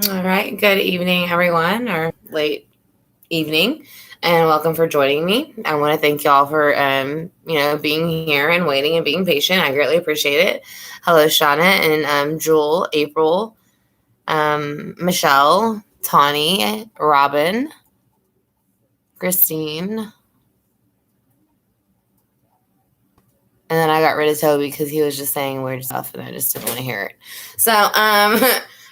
All right. Good evening, everyone, or late evening, and welcome for joining me. I want to thank y'all for, being here and waiting and being patient. I greatly appreciate it. Hello, Shauna and Jewel, April, Michelle, Tawny, Robin, Christine, and then I got rid of Toby because he was just saying weird stuff, and I just didn't want to hear it. So,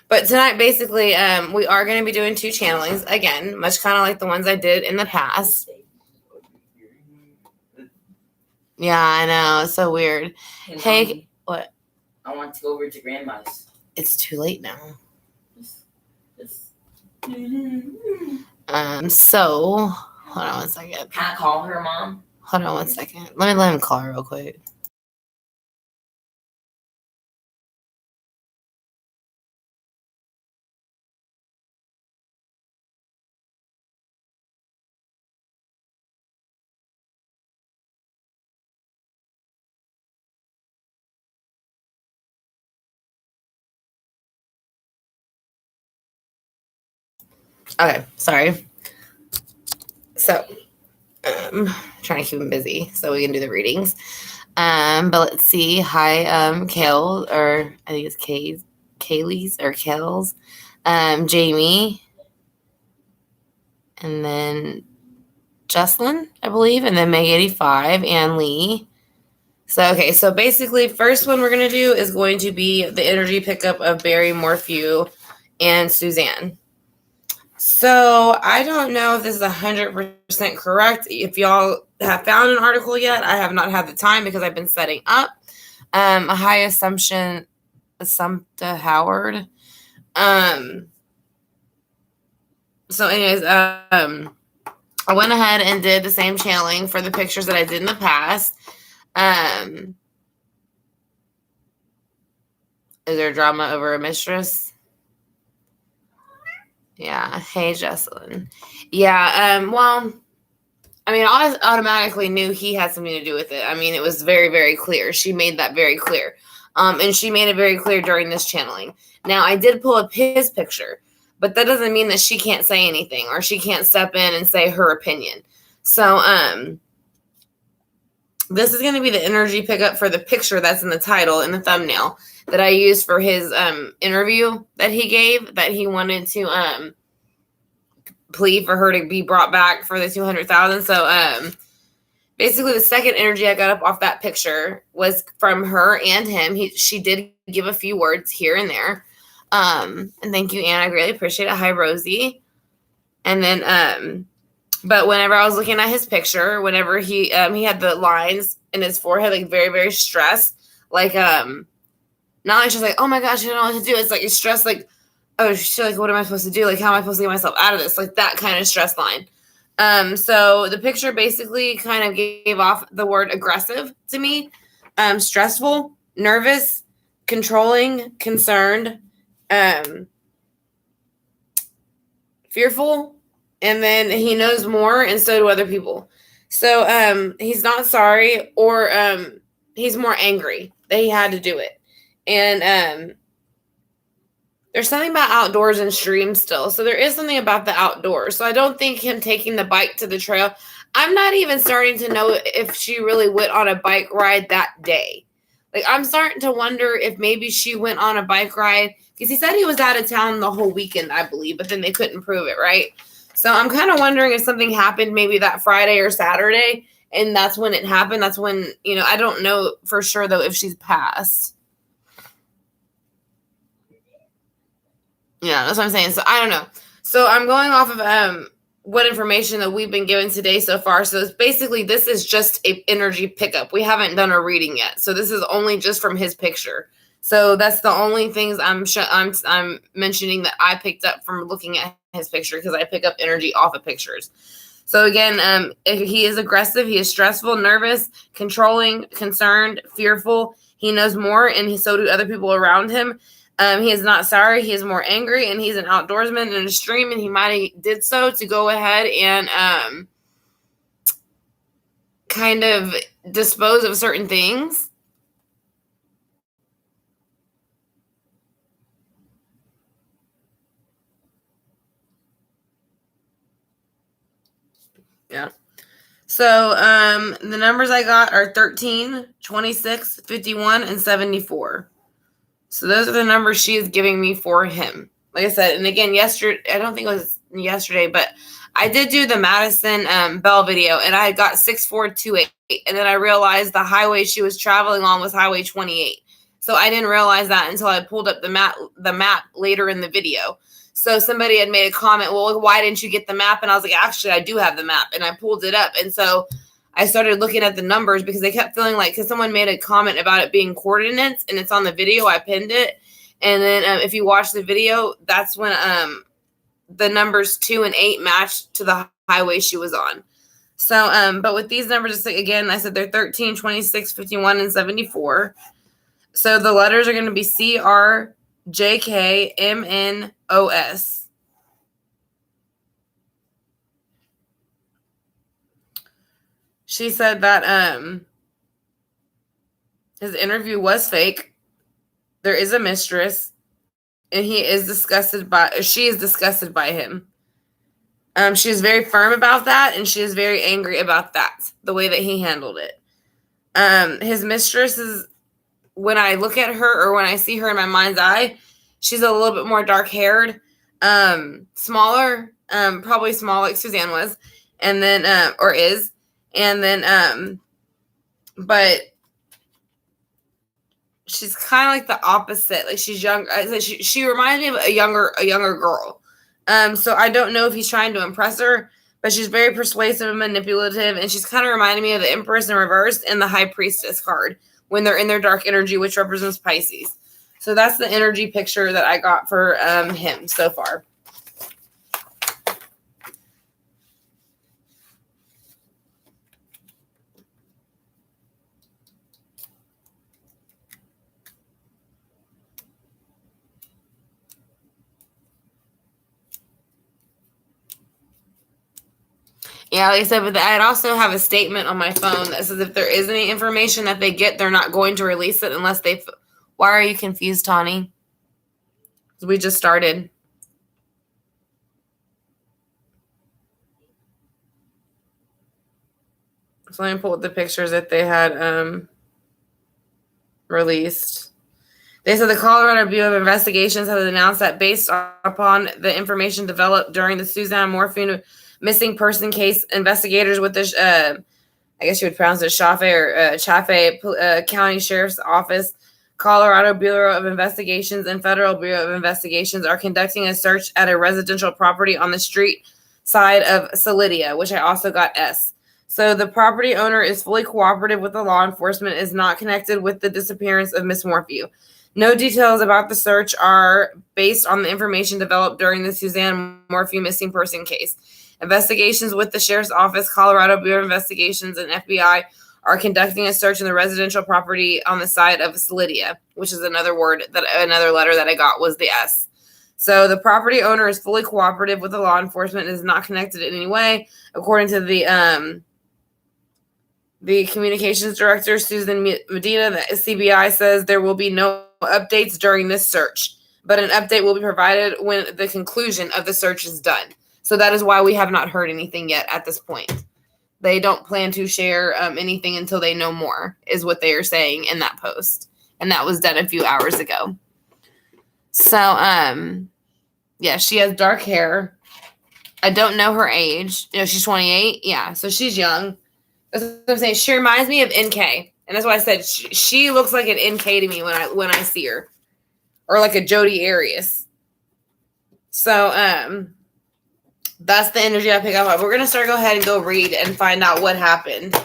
but tonight, basically, we are going to be doing 2 channelings again, much kind of like the ones I did in the past. Yeah, I know. It's so weird. Hey, what? I want to go over to Grandma's. It's too late now. So, hold on one second. Can I call her, Mom? Hold on one second. Let him call her real quick. Okay, sorry. So, trying to keep him busy so we can do the readings. But let's see. Hi, Kale, or I think it's Kaylee's or Kale's. Jamie, and then Jesslyn, I believe, and then Meg85 and Lee. So basically, first one we're going to do is going to be the energy pickup of Barry, Morphew, and Suzanne. So I don't know if this is 100% correct. If y'all have found an article yet, I have not had the time because I've been setting up. A high assumption, Assumpta Howard. So anyways, I went ahead and did the same channeling for the pictures that I did in the past. Is there drama over a mistress? Yeah. Hey, Jesselyn. Yeah. Well, I mean, I automatically knew he had something to do with it. I mean, it was very, very clear. She made that very clear. And she made it very clear during this channeling. Now, I did pull up his picture, but that doesn't mean that she can't say anything or she can't step in and say her opinion. So, this is going to be the energy pickup for the picture that's in the title and the thumbnail that I used for his interview that he gave, that he wanted to plead for her to be brought back for the 200,000. So basically the second energy I got up off that picture was from her and him. She did give a few words here and there. And thank you, Anne. I greatly appreciate it. Hi, Rosie. And then but whenever I was looking at his picture, whenever he had the lines in his forehead, like very, very stressed, like not like just like, oh my gosh, I don't know what to do. It's like he's stressed, like, oh shit, like what am I supposed to do? Like how am I supposed to get myself out of this? Like that kind of stress line. So the picture basically kind of gave off the word aggressive to me, stressful, nervous, controlling, concerned, fearful. And then he knows more, and so do other people. So he's not sorry, or he's more angry that he had to do it. And there's something about outdoors and streams still. So there is something about the outdoors. So I don't think him taking the bike to the trail. I'm not even starting to know if she really went on a bike ride that day. Like I'm starting to wonder if maybe she went on a bike ride because he said he was out of town the whole weekend, I believe, but then they couldn't prove it, right? So I'm kind of wondering if something happened maybe that Friday or Saturday, and that's when it happened. That's when, I don't know for sure, though, if she's passed. Yeah, that's what I'm saying. So I don't know. So I'm going off of what information that we've been given today so far. So it's basically, this is just a energy pickup. We haven't done a reading yet. So this is only just from his picture. So that's the only things I'm mentioning that I picked up from looking at his picture, because I pick up energy off of pictures. So again, if he is aggressive, he is stressful, nervous, controlling, concerned, fearful. He knows more, and so do other people around him. He is not sorry. He is more angry, and he's an outdoorsman in a stream, and he might have did so to go ahead and kind of dispose of certain things. Yeah. So the numbers I got are 13, 26, 51, and 74. So those are the numbers she is giving me for him. Like I said, and again, yesterday, I don't think it was yesterday, but I did do the Madison Bell video, and I got 6428. And then I realized the highway she was traveling on was Highway 28. So I didn't realize that until I pulled up the map later in the video. So somebody had made a comment, well, why didn't you get the map? And I was like, actually, I do have the map. And I pulled it up. And so I started looking at the numbers because they kept feeling like, because someone made a comment about it being coordinates, and it's on the video, I pinned it. And then if you watch the video, that's when the numbers 2 and 8 matched to the highway she was on. So, but with these numbers, again, I said they're 13, 26, 51, and 74. So the letters are going to be CRJKMNOS. She said that his interview was fake. There is a mistress, and she is disgusted by him. She is very firm about that, and she is very angry about that, the way that he handled it. His mistress is, when I look at her or when I see her in my mind's eye, she's a little bit more dark-haired, smaller, probably small like Suzanne was, and then, or is, and then, but she's kind of like the opposite. Like, she's young. She reminds me of a younger girl. So I don't know if he's trying to impress her, but she's very persuasive and manipulative, and she's kind of reminding me of the Empress in reverse and the High Priestess card when they're in their dark energy, which represents Pisces. So that's the energy picture that I got for him so far. Yeah, like I said, but I'd also have a statement on my phone that says if there is any information that they get, they're not going to release it unless they... Why are you confused, Tawny? We just started. So let me pull up the pictures that they had released. They said the Colorado Bureau of Investigations has announced that based upon the information developed during the Suzanne Morphie missing person case, investigators with the, I guess you would pronounce it Chaffee County Sheriff's Office, Colorado Bureau of Investigations, and Federal Bureau of Investigations are conducting a search at a residential property on the street side of Solidia, which I also got S. So the property owner is fully cooperative with the law enforcement, is not connected with the disappearance of Miss Morphew. No details about the search are based on the information developed during the Suzanne Morphie missing person case. Investigations with the Sheriff's Office, Colorado Bureau of Investigations, and FBI are conducting a search in the residential property on the side of Solidia, which is another letter that I got was the S. So the property owner is fully cooperative with the law enforcement and is not connected in any way. According to the communications director, Susan Medina, the CBI says there will be no updates during this search, but an update will be provided when the conclusion of the search is done. So that is why we have not heard anything yet at this point. They don't plan to share anything until they know more, is what they are saying in that post. And that was done a few hours ago. So, yeah, she has dark hair. I don't know her age. You know, she's 28. Yeah, so she's young. That's what I'm saying. She reminds me of NK. And that's why I said she looks like an NK to me when I see her. Or like a Jodi Arias. So, that's the energy I pick up. We're going to go ahead and go read and find out what happened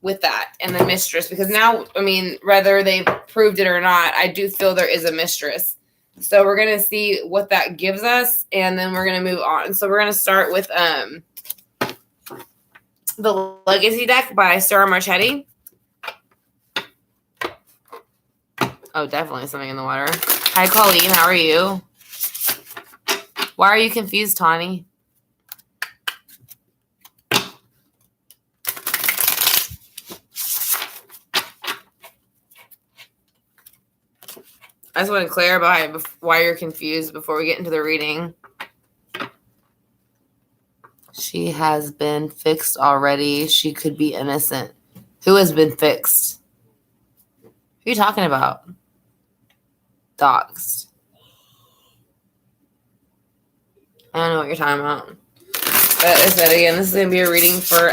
with that and the mistress. Because now, I mean, whether they've proved it or not, I do feel there is a mistress. So we're going to see what that gives us. And then we're going to move on. So we're going to start with the Legacy deck by Sarah Marchetti. Oh, definitely something in the water. Hi, Colleen. How are you? Why are you confused, Tawny? I just want to clarify why you're confused before we get into the reading. She has been fixed already. She could be innocent. Who has been fixed? Who are you talking about? Doxed. I don't know what you're talking about. But I said again, this is going to be a reading for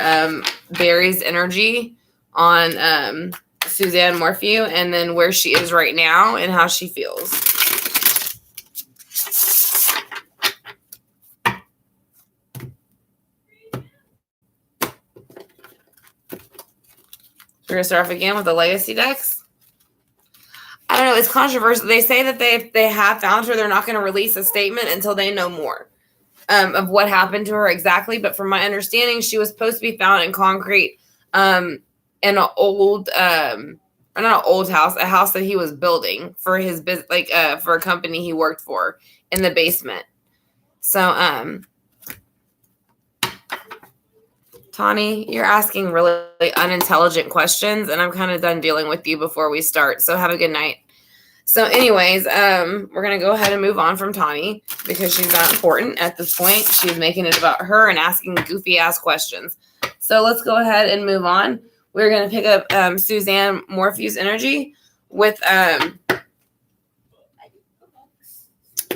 Barry's energy on Suzanne Morphue, and then where she is right now and how she feels. We're going to start off again with the legacy decks. I don't know. It's controversial. They say that they have found her. They're not going to release a statement until they know more of what happened to her exactly. But from my understanding, she was supposed to be found in concrete in an old, not an old house, a house that he was building for his business, like for a company he worked for in the basement. So, Tawny, you're asking really unintelligent questions, and I'm kind of done dealing with you before we start. So have a good night. So anyways, we're going to go ahead and move on from Tawny because she's not important at this point. She's making it about her and asking goofy-ass questions. So let's go ahead and move on. We're going to pick up Suzanne Morphue's energy with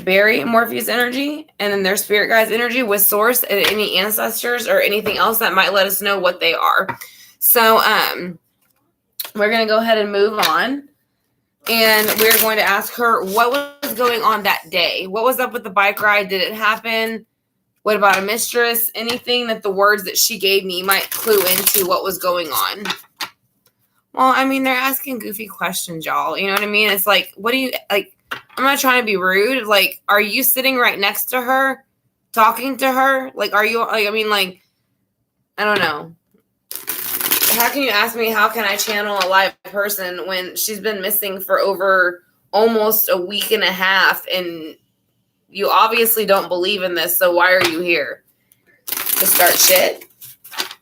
Barry Morphews energy, and then their spirit guides energy with source and any ancestors or anything else that might let us know what they are. So we're going to go ahead and move on, and we're going to ask her what was going on that day. What was up with the bike ride? Did it happen? What about a mistress? Anything that the words that she gave me might clue into what was going on. Well, I mean, they're asking goofy questions, y'all. You know what I mean? It's like, what do you, like, I'm not trying to be rude. Like, are you sitting right next to her, talking to her? Like, are you, like, I mean, like, I don't know. How can you ask me, how can I channel a live person when she's been missing for over almost a week and a half, and you obviously don't believe in this, so why are you here? To start shit?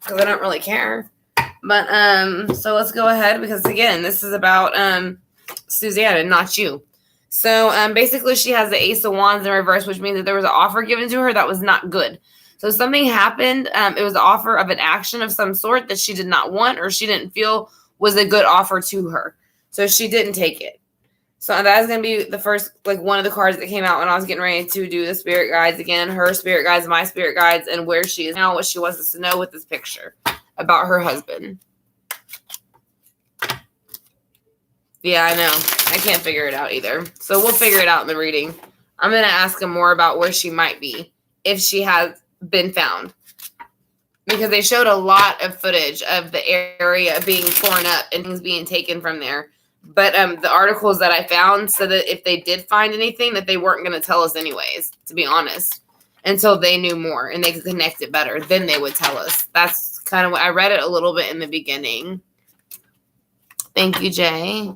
Because I don't really care. But, so let's go ahead, because, again, this is about Suzanne and not you. So basically she has the Ace of Wands in reverse, which means that there was an offer given to her that was not good. So something happened. It was an offer of an action of some sort that she did not want or she didn't feel was a good offer to her. So she didn't take it. So that is going to be the first, like, one of the cards that came out when I was getting ready to do the spirit guides again. Her spirit guides, my spirit guides, and where she is now, what she wants us to know with this picture about her husband. Yeah, I know. I can't figure it out either. So we'll figure it out in the reading. I'm going to ask him more about where she might be, if she has been found. Because they showed a lot of footage of the area being torn up and things being taken from there. But the articles that I found said that if they did find anything, that they weren't going to tell us anyways, to be honest. Until they knew more and they could connect it better. Then they would tell us. That's kind of what I read it a little bit in the beginning. Thank you, Jay.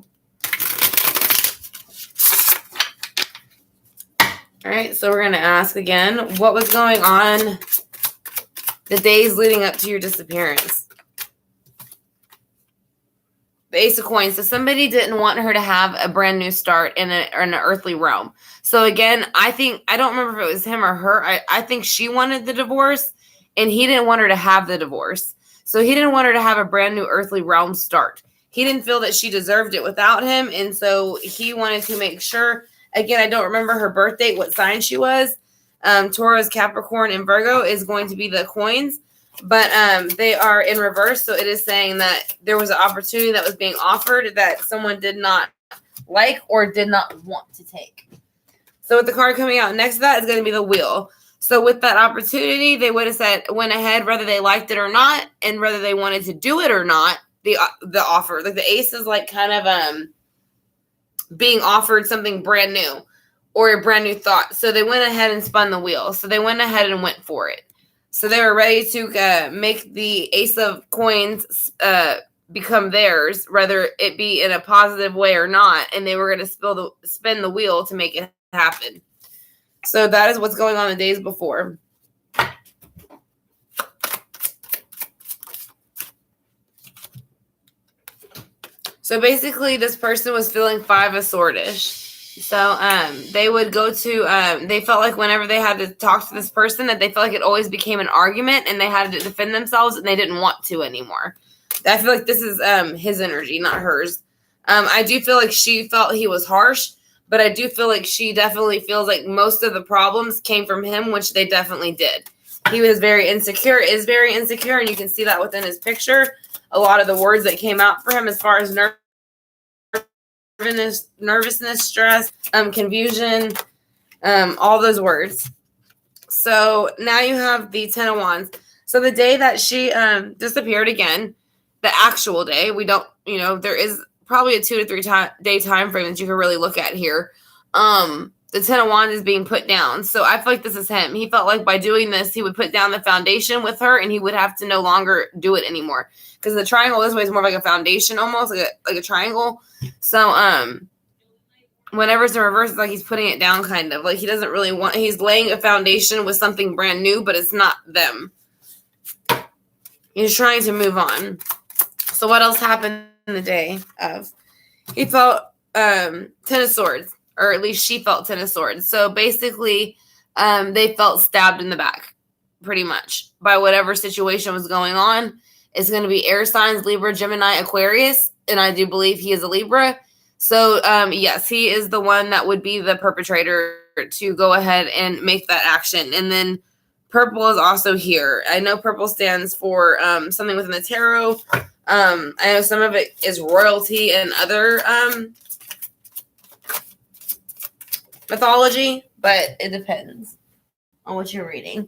All right, so we're going to ask again, what was going on the days leading up to your disappearance? The Ace of Coins. So somebody didn't want her to have a brand new start in an earthly realm. So again, I don't remember if it was him or her. I think she wanted the divorce, and he didn't want her to have the divorce. So he didn't want her to have a brand new earthly realm start. He didn't feel that she deserved it without him, and so he wanted to make sure. Again, I don't remember her birth date, what sign she was. Taurus, Capricorn, and Virgo is going to be the coins. But they are in reverse. So it is saying that there was an opportunity that was being offered that someone did not like or did not want to take. So with the card coming out next to that is going to be the Wheel. So with that opportunity, they would have went ahead whether they liked it or not, and whether they wanted to do it or not, the offer. Like the Ace is like kind of being offered something brand new or a brand new thought. So they went ahead and spun the wheel. So they went ahead and went for it. So they were ready to make the Ace of Coins become theirs, whether it be in a positive way or not. And they were going to spin the wheel to make it happen. So that is what's going on the days before. So basically, this person was feeling 5 of Swordish. So they would go to they felt like whenever they had to talk to this person that they felt like it always became an argument and they had to defend themselves and they didn't want to anymore. I feel like this is his energy, not hers. I do feel like she felt he was harsh, but I do feel like she definitely feels like most of the problems came from him, which they definitely did. He was very insecure, is very insecure, and you can see that within his picture. A lot of the words that came out for him as far as nervousness, stress, confusion, all those words. So now you have the Ten of Wands. So the day that she disappeared again, the actual day, we don't, there is probably a 2 to 3 day time frame that you can really look at here. The Ten of Wands is being put down. So I feel like this is him. He felt like by doing this, he would put down the foundation with her and he would have to no longer do it anymore. Because the triangle this way is more like a foundation almost, like a triangle. So whenever it's in reverse, it's like he's putting it down kind of. Like he doesn't really want, he's laying a foundation with something brand new, but it's not them. He's trying to move on. So what else happened in the day of? He felt Ten of Swords. Or at least she felt Ten of Swords. So basically, they felt stabbed in the back, pretty much, by whatever situation was going on. It's going to be air signs, Libra, Gemini, Aquarius, and I do believe he is a Libra. So, yes, he is the one that would be the perpetrator to go ahead and make that action. And then purple is also here. I know purple stands for something within the tarot. I know some of it is royalty and other mythology, but it depends on what you're reading.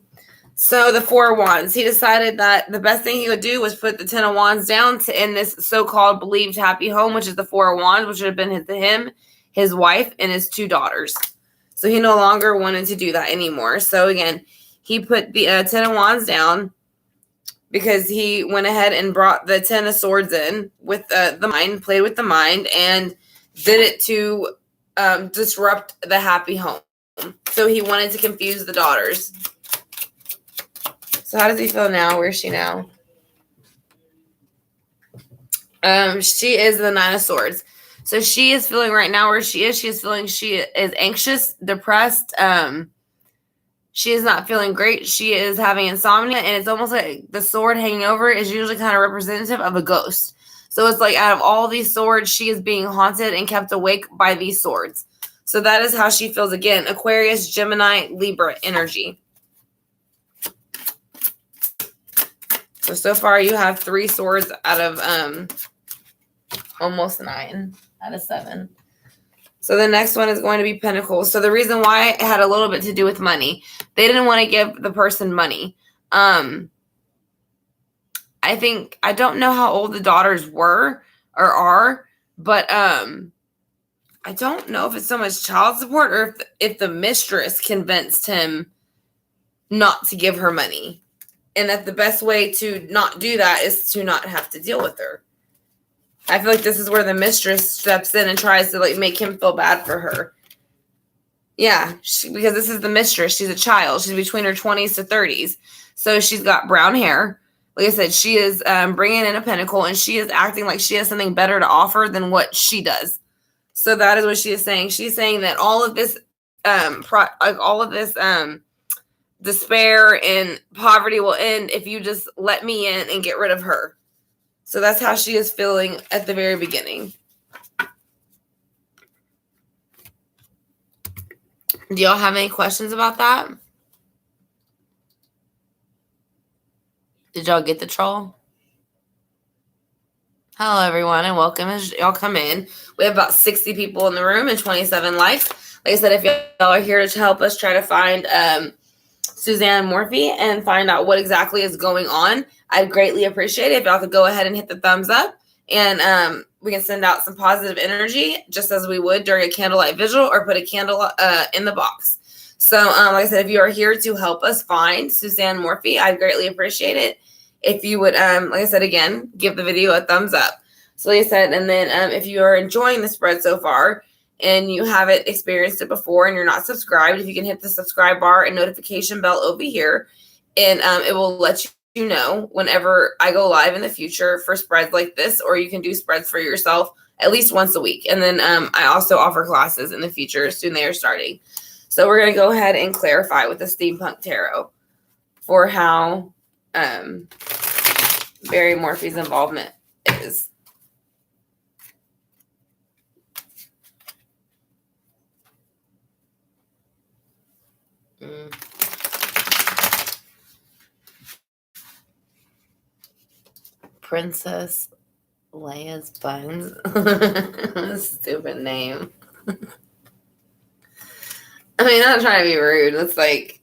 So the Four of Wands, he decided that the best thing he would do was put the Ten of Wands down to end this so-called believed happy home, which is the Four of Wands, which would have been him, his wife, and his 2 daughters. So he no longer wanted to do that anymore. So again, he put the Ten of Wands down because he went ahead and brought the Ten of Swords in with the mind, played with the mind, and did it to disrupt the happy home. So he wanted to confuse the daughters. So how does he feel now? Where is she now? She is the Nine of Swords. So she is feeling right now where she is. She is feeling she is anxious, depressed. She is not feeling great. She is having insomnia, and it's almost like the sword hanging over is usually kind of representative of a ghost. So it's like out of all these swords, she is being haunted and kept awake by these swords. So that is how she feels again. Aquarius, Gemini, Libra energy. So far you have 3 swords out of almost 9 out of 7. So the next one is going to be Pentacles. So the reason why it had a little bit to do with money. They didn't want to give the person money. I don't know how old the daughters were or are, but I don't know if it's so much child support or if the mistress convinced him not to give her money. And that the best way to not do that is to not have to deal with her. I feel like this is where the mistress steps in and tries to make him feel bad for her. Yeah, because this is the mistress. She's a child. She's between her 20s to 30s. So she's got brown hair. Like I said, she is bringing in a pentacle, and she is acting like she has something better to offer than what she does. So that is what she is saying. She's saying that all of this, despair and poverty will end if you just let me in and get rid of her. So that's how she is feeling at the very beginning. Do y'all have any questions about that? Did y'all get the troll? Hello, everyone, and welcome as y'all come in. We have about 60 people in the room and 27 likes. Like I said, if y'all are here to help us try to find Suzanne Morphie and find out what exactly is going on, I'd greatly appreciate it if y'all could go ahead and hit the thumbs up, and we can send out some positive energy just as we would during a candlelight visual or put a candle in the box. So like I said, if you are here to help us find Suzanne Morphie, I'd greatly appreciate it if you would, like I said, again, give the video a thumbs up. So like I said, and then if you are enjoying the spread so far and you haven't experienced it before and you're not subscribed, if you can hit the subscribe bar and notification bell over here, and it will let you you know whenever I go live in the future for spreads like this, or you can do spreads for yourself at least once a week. And then I also offer classes in the future soon they are starting. So we're going to go ahead and clarify with the Steampunk Tarot for how Barry Morphy's involvement is. Princess Leia's Buns. Stupid name. I mean, not trying to be rude. It's like,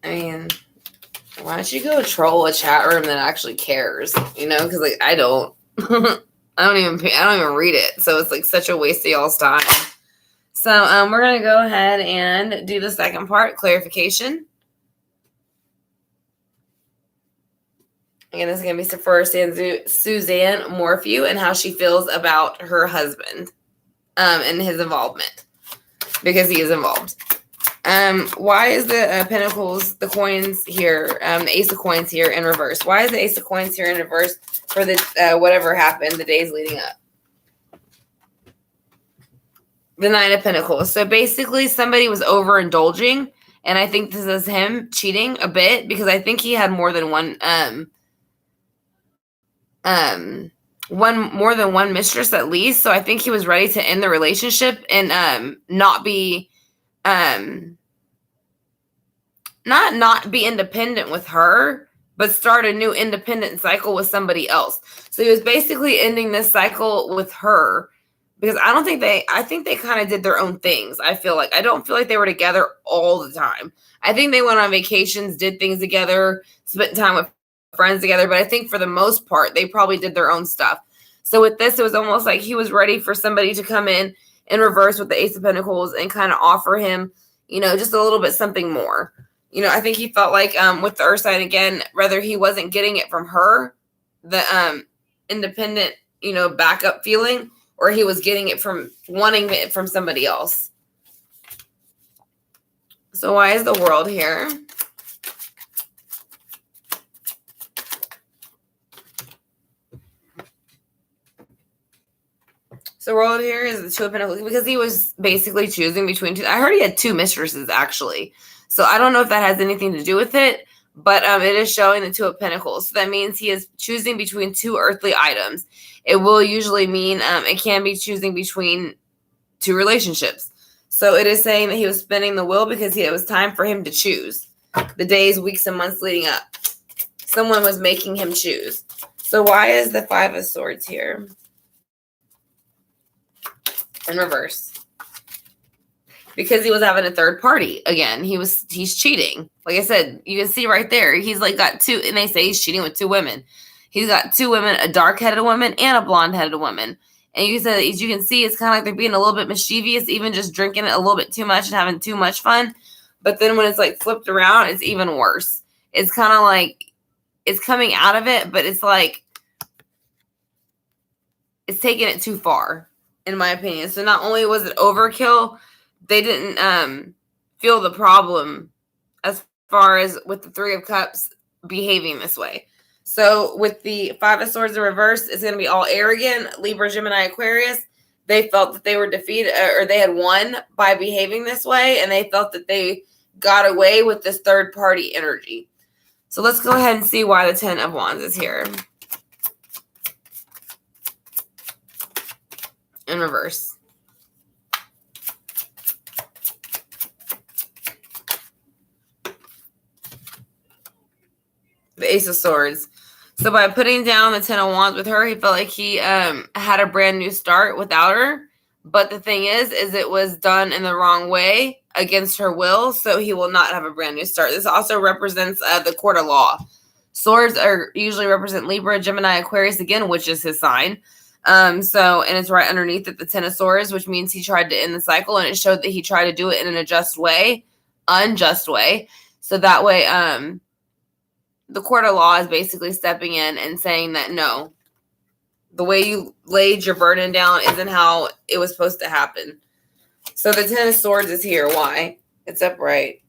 I mean, why don't you go troll a chat room that actually cares? You know, because like I don't. I don't even read it, so it's like such a waste of y'all's time. So we're gonna go ahead and do the second part, clarification. Again, this is going to be for Suzanne Morphie and how she feels about her husband and his involvement, because he is involved. Why is the Pentacles, the coins here, the Ace of Coins here in reverse? Why is the Ace of Coins here in reverse for the whatever happened the days leading up? The Nine of Pentacles. So basically somebody was overindulging, and I think this is him cheating a bit, because I think he had more than one more than one mistress at least. So I think he was ready to end the relationship and not be not be independent with her, but start a new independent cycle with somebody else. So he was basically ending this cycle with her, because I think they kind of did their own things. I don't feel like they were together all the time. I think they went on vacations, did things together, spent time with friends together, but I think for the most part, they probably did their own stuff. So with this, it was almost like he was ready for somebody to come in reverse with the Ace of Pentacles and kind of offer him, you know, just a little bit something more. You know, I think he felt like with the Earth sign again, whether he wasn't getting it from her, the independent, you know, backup feeling, or he was getting it from wanting it from somebody else. So why is the World here? So World here is the Two of Pentacles, because he was basically choosing between two. I heard he had two mistresses, actually. So I don't know if that has anything to do with it, but it is showing the Two of Pentacles. So that means he is choosing between two earthly items. It will usually mean it can be choosing between two relationships. So it is saying that he was spinning the wheel because it was time for him to choose. The days, weeks, and months leading up, someone was making him choose. So why is the Five of Swords here in reverse? Because he was having a third party again. He's cheating. Like I said, you can see right there. He's like got two, and they say he's cheating with two women. He's got two women, a dark-headed woman and a blonde-headed woman. And you can see, it's kind of like they're being a little bit mischievous, even just drinking it a little bit too much and having too much fun. But then when it's like flipped around, it's even worse. It's kind of like it's coming out of it, but it's like it's taking it too far, in my opinion. So not only was it overkill, they didn't feel the problem as far as with the Three of Cups behaving this way. So with the Five of Swords in reverse, it's going to be all arrogant. Libra, Gemini, Aquarius. They felt that they were defeated, or they had won by behaving this way, and they felt that they got away with this third party energy. So let's go ahead and see why the Ten of Wands is here in reverse. The Ace of Swords. So by putting down the Ten of Wands with her, he felt like he had a brand new start without her. But the thing is it was done in the wrong way against her will, so he will not have a brand new start. This also represents the Court of Law. Swords are usually represent Libra, Gemini, Aquarius again, which is his sign. And it's right underneath it, the Ten of Swords, which means he tried to end the cycle, and it showed that he tried to do it in an unjust way. So that way, the Court of Law is basically stepping in and saying that no, the way you laid your burden down isn't how it was supposed to happen. So the Ten of Swords is here. Why? It's upright.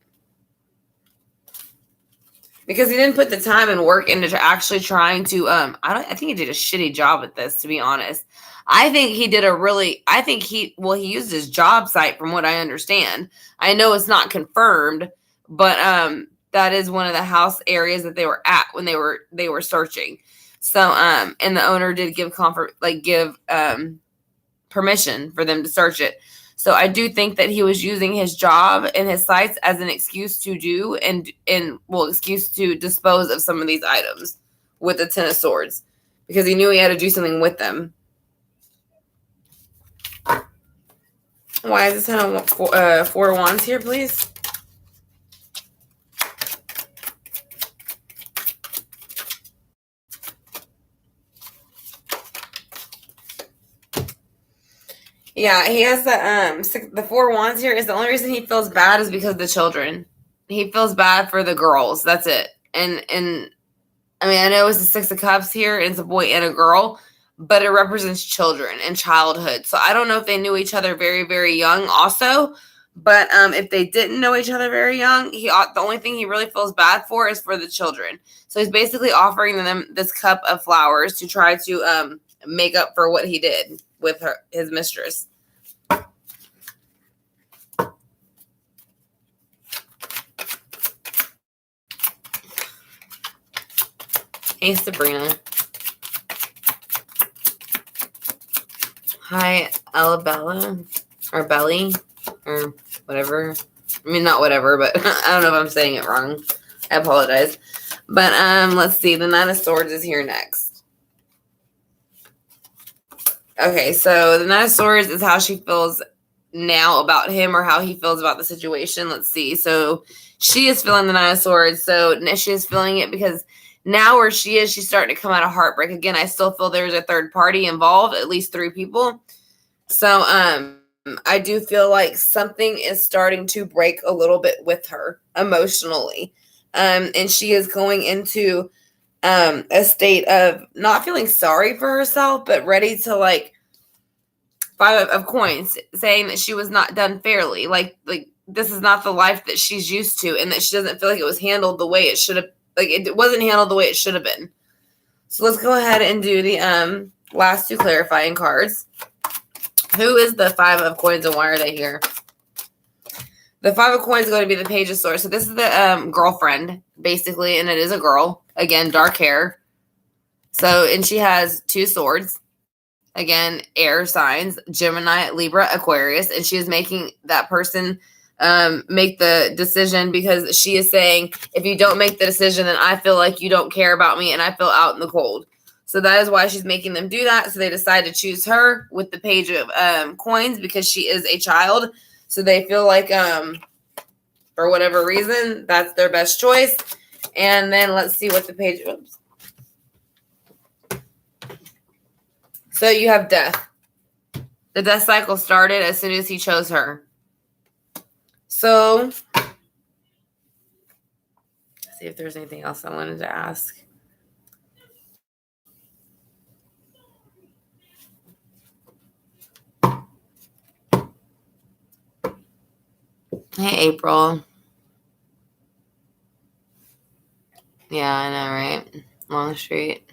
Because he didn't put the time and work into actually trying to I think he did a shitty job at this, to be honest. I think he used his job site from what I understand. I know it's not confirmed, but that is one of the house areas that they were at when they were searching. So and the owner did give permission for them to search it. So I do think that he was using his job and his sites as an excuse to excuse to dispose of some of these items with the Ten of Swords, because he knew he had to do something with them. Why is this Four of Wands here, please? Yeah, he has the Four of Wands here. Is the only reason he feels bad is because of the children. He feels bad for the girls. That's it. And I mean, I know it's the Six of Cups here. And it's a boy and a girl, but it represents children and childhood. So I don't know if they knew each other very, very young also. But if they didn't know each other very young, the only thing he really feels bad for is for the children. So he's basically offering them this cup of flowers to try to make up for what he did with his mistress. Hey, Sabrina. Hi, Bella, or Belly, or whatever. I mean, not whatever, but I don't know if I'm saying it wrong. I apologize. But let's see. The Nine of Swords is here next. Okay, so the Nine of Swords is how she feels now about him, or how he feels about the situation. Let's see. So she is feeling the Nine of Swords. So she is feeling it because now where she is, she's starting to come out of heartbreak. Again, I still feel there's a third party involved, at least 3 people. So I do feel like something is starting to break a little bit with her emotionally. And she is going into a state of not feeling sorry for herself, but ready to 5 of coins, saying that she was not done fairly. Like this is not the life that she's used to, and that she doesn't feel like it was handled the way it should have. It wasn't handled the way it should have been. So let's go ahead and do the last 2 clarifying cards. Who is the 5 of coins, and why are they here? The 5 of coins is going to be the Page of Swords. So this is the girlfriend, basically, and it is a girl. Again, dark hair. So, and she has 2 swords. Again, air signs, Gemini, Libra, Aquarius. And she is making that person make the decision, because she is saying, if you don't make the decision, then I feel like you don't care about me and I feel out in the cold. So that is why she's making them do that. So they decide to choose her with the Page of coins, because she is a child. So they feel like, for whatever reason, that's their best choice. And then let's see what the page. Oops. So you have death. The death cycle started as soon as he chose her. So let's see if there's anything else I wanted to ask. Hey, April. Yeah, I know, right? Long Street.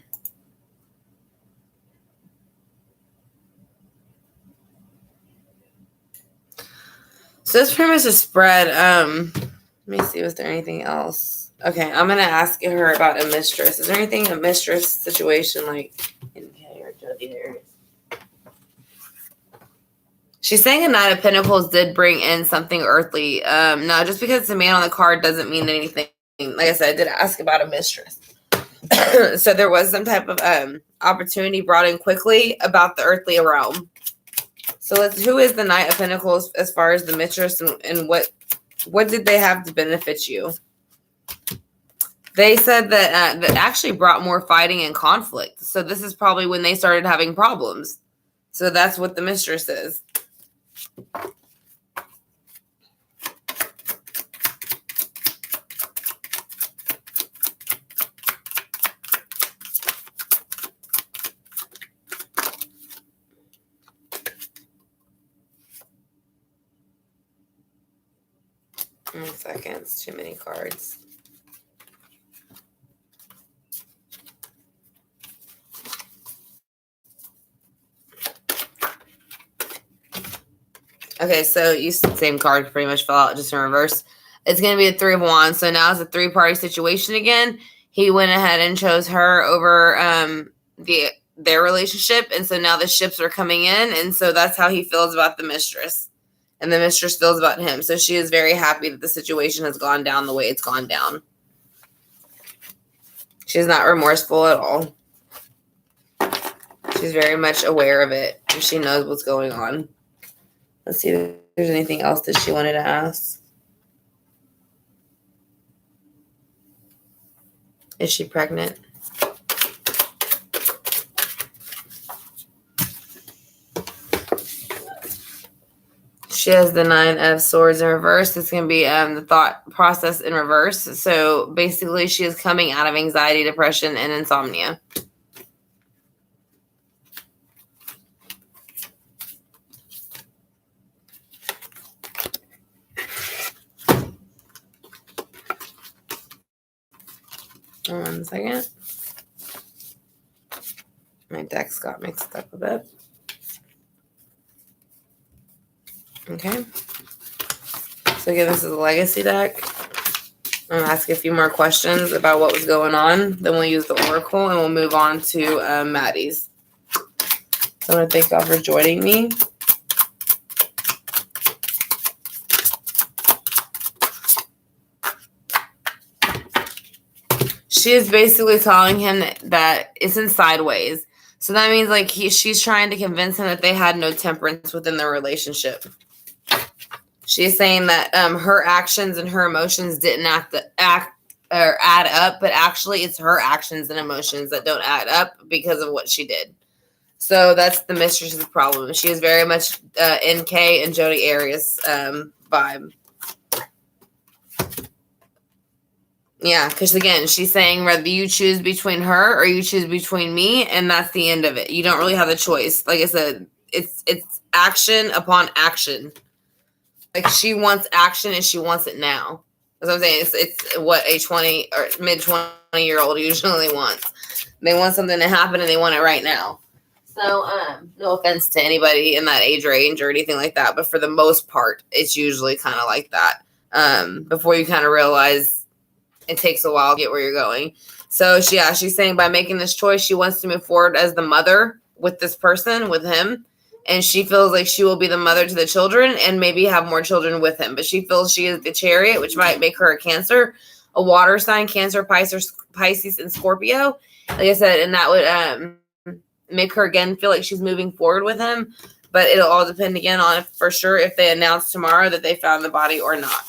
So it's pretty much a spread. Let me see, was there anything else? Okay, I'm going to ask her about a mistress. Is there anything in a mistress situation in K or W areas? She's saying a Knight of Pentacles did bring in something earthly. No, just because it's a man on the card doesn't mean anything. Like I said, I did ask about a mistress. So there was some type of opportunity brought in quickly about the earthly realm. So who is the Knight of Pentacles as far as the mistress, and what did they have to benefit you? They said that that actually brought more fighting and conflict. So this is probably when they started having problems. So that's what the mistress is. One second, it's too many cards. Okay, so same card pretty much fell out just in reverse. It's going to be a 3 of Wands. So now it's a 3-party situation again. He went ahead and chose her over their relationship. And so now the ships are coming in. And so that's how he feels about the Mistress. And the Mistress feels about him. So she is very happy that the situation has gone down the way it's gone down. She's not remorseful at all. She's very much aware of it. And she knows what's going on. Let's see if there's anything else that she wanted to ask. Is she pregnant? She has the 9 of Swords in reverse. It's going to be the thought process in reverse. So basically, she is coming out of anxiety, depression, and insomnia. One second. My decks got mixed up a bit. Okay. So again, this is a legacy deck. I'm going to ask a few more questions about what was going on. Then we'll use the Oracle and we'll move on to Maddie's. So I want to thank y'all for joining me. She is basically telling him that it's in sideways. So that means like she's trying to convince him that they had no temperance within their relationship. She's saying that her actions and her emotions didn't add up, but actually it's her actions and emotions that don't add up because of what she did. So that's the Mistress's problem. She is very much NK and Jodi Arias vibe. Yeah, because again, she's saying whether you choose between her or you choose between me, and that's the end of it. You don't really have a choice. Like I said, it's action upon action. Like she wants action and she wants it now. That's what I'm saying. It's what a 20 or mid 20-year-old usually wants. They want something to happen and they want it right now. So, no offense to anybody in that age range or anything like that, but for the most part, it's usually kind of like that. Before you kind of realize it takes a while to get where you're going. So she's saying by making this choice, she wants to move forward as the mother with this person, with him. And she feels like she will be the mother to the children and maybe have more children with him. But she feels she is the Chariot, which might make her a Cancer, a water sign, Cancer, Pisces, and Scorpio. Like I said, and that would make her again feel like she's moving forward with him. But it'll all depend again on for sure if they announce tomorrow that they found the body or not.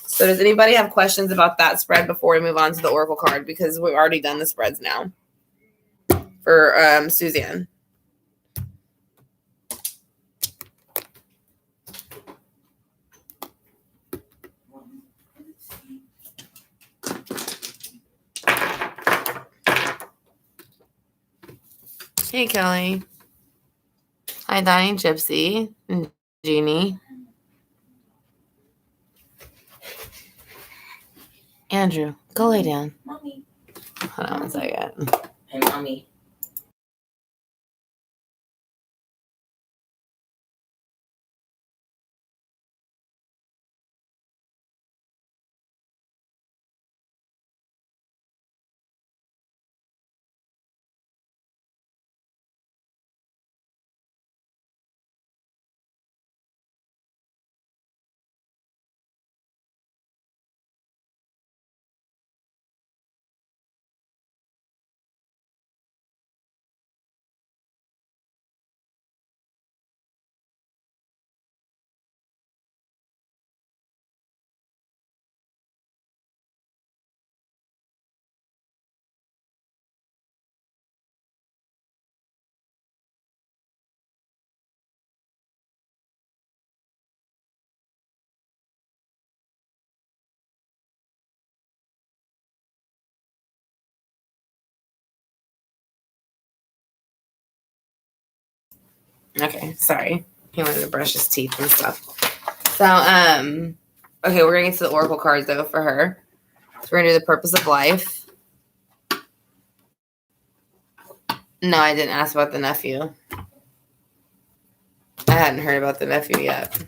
So does anybody have questions about that spread before we move on to the Oracle card? Because we've already done the spreads now for Suzanne. Hey, Kelly. Hi, Donnie, Gypsy, and Jeannie. Andrew, go lay down. Mommy. Hold on one second. Hey, Mommy. Okay, sorry. He wanted to brush his teeth and stuff. So, okay, we're gonna get to the Oracle cards though for her. So we're gonna do the purpose of life. No, I didn't ask about the nephew. I hadn't heard about the nephew yet.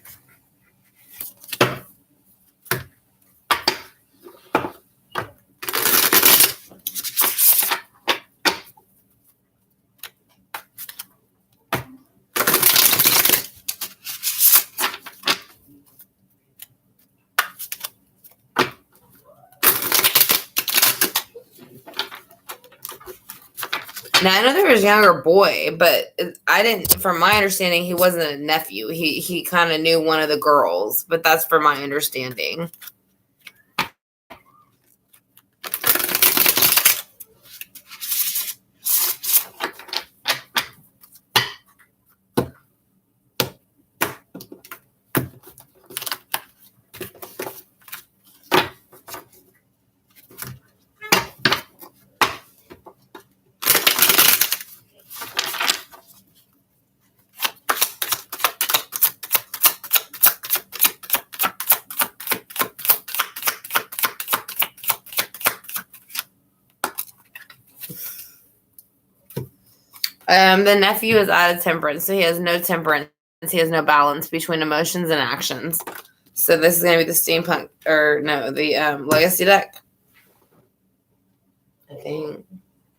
Now, I know there was a younger boy, but I didn't, from my understanding, he wasn't a nephew. He kind of knew one of the girls, but that's from my understanding. The nephew is out of temperance, so he has no temperance. He has no balance between emotions and actions. So this is going to be the steampunk, or no, the legacy deck. I think.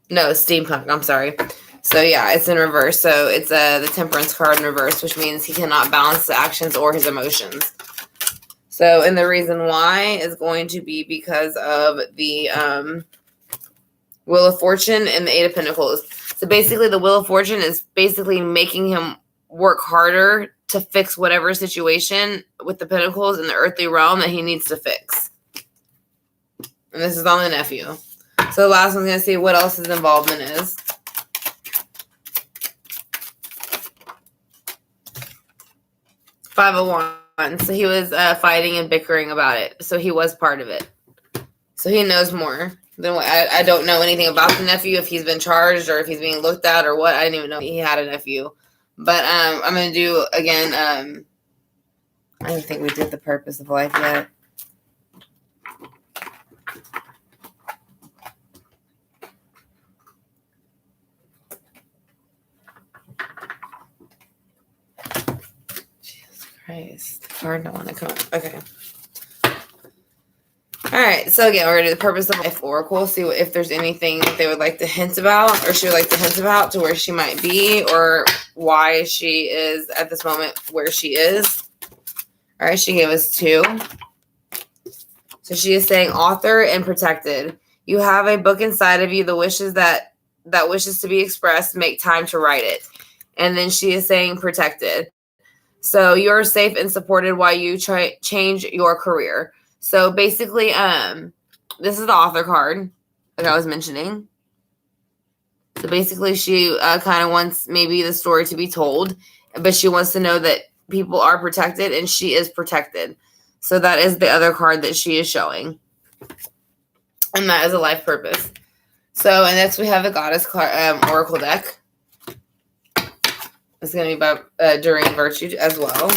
No, steampunk. I'm sorry. So yeah, it's in reverse. So it's the temperance card in reverse, which means he cannot balance the actions or his emotions. So, and the reason why is going to be because of the Wheel of Fortune and the Eight of Pentacles. So basically, the Wheel of Fortune is basically making him work harder to fix whatever situation with the Pentacles in the earthly realm that he needs to fix. And this is on the nephew. So the last one's going to see what else his involvement is. Five of Wands. So he was fighting and bickering about it. So he was part of it. So he knows more. I don't know anything about the nephew, if he's been charged or if he's being looked at or what. I didn't even know he had a nephew. But I'm going to do, again, I don't think we did the purpose of life yet. Jesus Christ. The card don't want to come up. Okay. All right, so again, we're going to do the purpose of life oracle, see if there's anything that they would like to hint about, or she would like to hint about to where she might be, or why she is at this moment where she is. All right, she gave us 2. So she is saying author and protected. You have a book inside of you, the wishes that wishes to be expressed, make time to write it. And then she is saying protected. So you're safe and supported while you change your career. So basically, this is the author card, like I was mentioning. So basically, she kind of wants maybe the story to be told, but she wants to know that people are protected and she is protected. So that is the other card that she is showing. And that is a life purpose. So, and next we have the Goddess card, Oracle deck. It's going to be about During Virtue as well.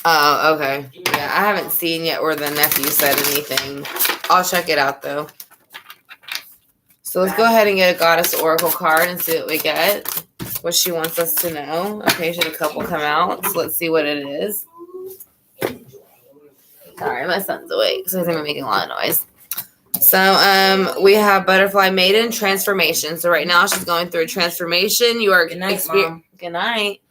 Oh, okay. Yeah, I haven't seen yet where the nephew said anything. I'll check it out, though. So let's go ahead and get a Goddess Oracle card and see what we get. What she wants us to know. Okay, she had a couple come out. So let's see what it is. Sorry, my son's awake, so he's going to be making a lot of noise. So we have Butterfly Maiden, Transformation. So right now she's going through a transformation. You are Good night, Mom. Good night.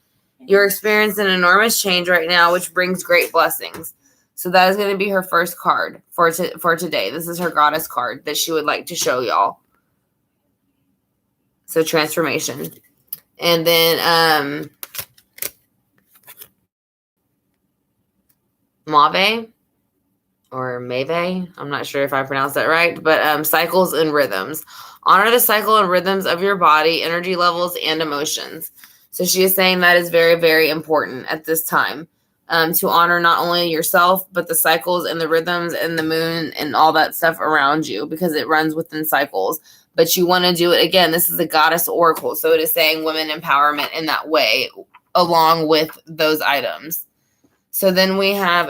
You're experiencing an enormous change right now, which brings great blessings. So that is going to be her first card for today. This is her Goddess card that she would like to show y'all. So transformation. And then Mave or Mave. I'm not sure if I pronounced that right, but cycles and rhythms. Honor the cycle and rhythms of your body, energy levels, and emotions. So she is saying that is very, very important at this time, to honor not only yourself, but the cycles and the rhythms and the moon and all that stuff around you, because it runs within cycles. but you want to do it again. This is a goddess oracle, so it is saying women empowerment in that way, along with those items. So then we have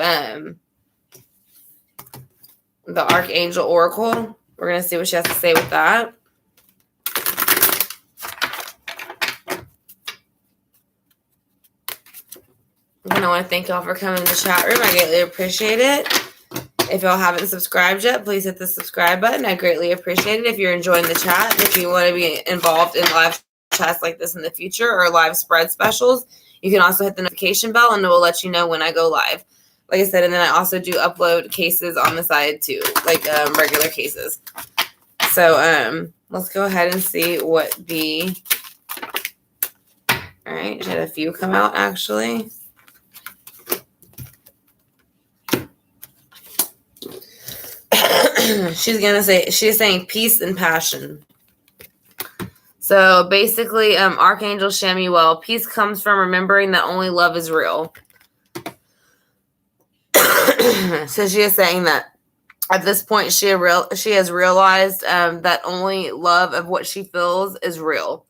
the Archangel Oracle. We're going to see what she has to say with that. And I want to thank y'all for coming to the chat room. I greatly appreciate it. If y'all haven't subscribed yet, please hit the subscribe button. I greatly appreciate it. If you're enjoying the chat, if you want to be involved in live chats like this in the future or live spread specials, you can also hit the notification bell and it will let you know when I go live. Like I said, and then I also do upload cases on the side too, like regular cases. So let's go ahead and see what the... All right, she had a few come out actually. She's saying peace and passion. So basically, Archangel Shamuel, peace comes from remembering that only love is real. So she is saying that at this point, she has realized that only love of what she feels is real.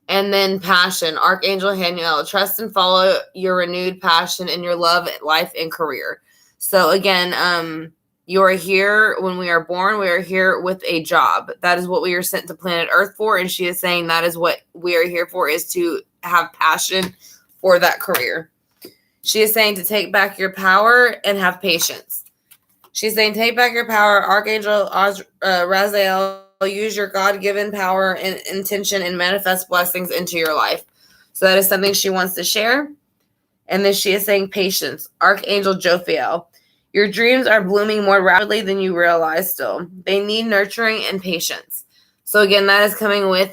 And then passion, Archangel Hanuel, trust and follow your renewed passion in your love, life, and career. So again, you are here when we are born. We are here with a job. That is what we are sent to planet Earth for. And she is saying that is what we are here for, is to have passion for that career. She is saying to take back your power and have patience. She's saying take back your power. Archangel Raziel, use your God-given power and intention and manifest blessings into your life. So that is something she wants to share. And then she is saying patience. Archangel Jophiel, your dreams are blooming more rapidly than you realize still. They need nurturing and patience. So again, that is coming with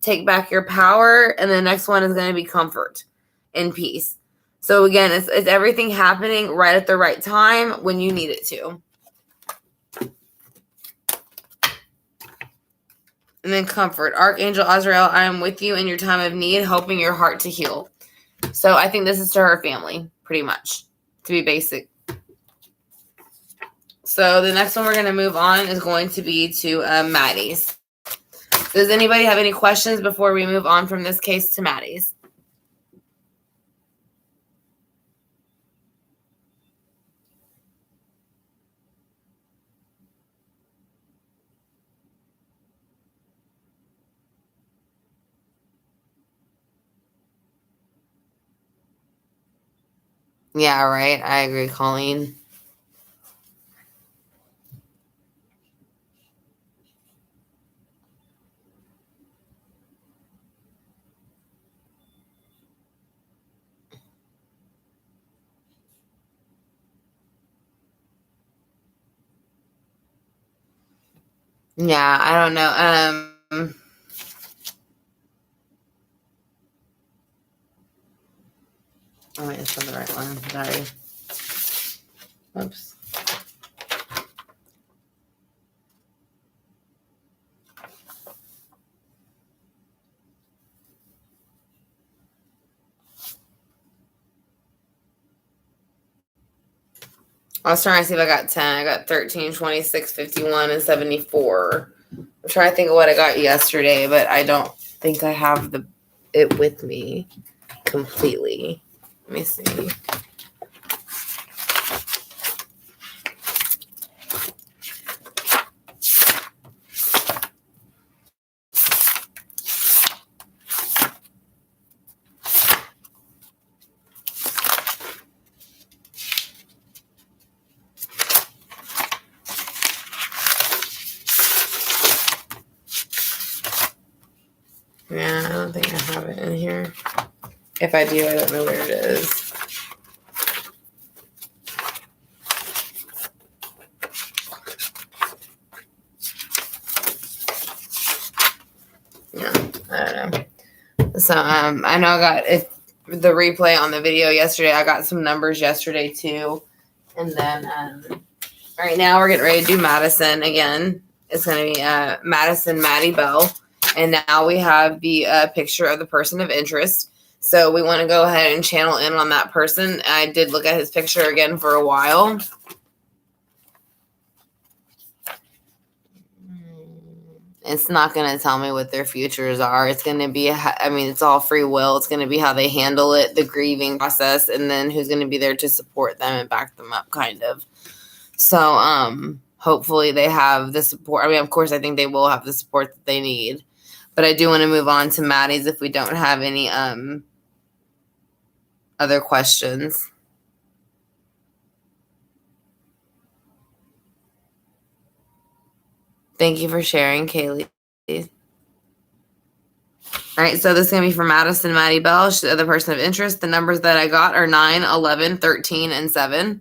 take back your power. And the next one is going to be comfort and peace. So again, it's everything happening right at the right time when you need it to. And then comfort. Archangel Azrael, I am with you in your time of need, helping your heart to heal. So I think this is to her family, pretty much, to be basic. So the next one we're going to move on is going to be to Maddie's. Does anybody have any questions before we move on from this case to Maddie's? Yeah, right. I agree, Colleen. Yeah, I don't know. Oh, wait, it's on the right one. Sorry. Whoops. I was trying to see if I got 10. I got 13, 26, 51, and 74. I'm trying to think of what I got yesterday, but I don't think I have it with me completely. Let me see. Yeah, I don't think I have it in here. If I do, I don't know where it is. Yeah, I don't know. So I know I got the replay on the video yesterday. I got some numbers yesterday too. And then right now we're getting ready to do Madison again. It's going to be Madison Maddie Bell. And now we have the picture of the person of interest. So we want to go ahead and channel in on that person. I did look at his picture again for a while. It's not going to tell me what their futures are. It's going to be, it's all free will. It's going to be how they handle it, the grieving process, and then who's going to be there to support them and back them up, kind of. So, hopefully they have the support. Of course, I think they will have the support that they need. But I do want to move on to Maddie's if we don't have any other questions. Thank you for sharing, Kaylee. All right, so this is going to be for Madison Maddie Bell. She's the other person of interest. The numbers that I got are 9, 11, 13, and 7.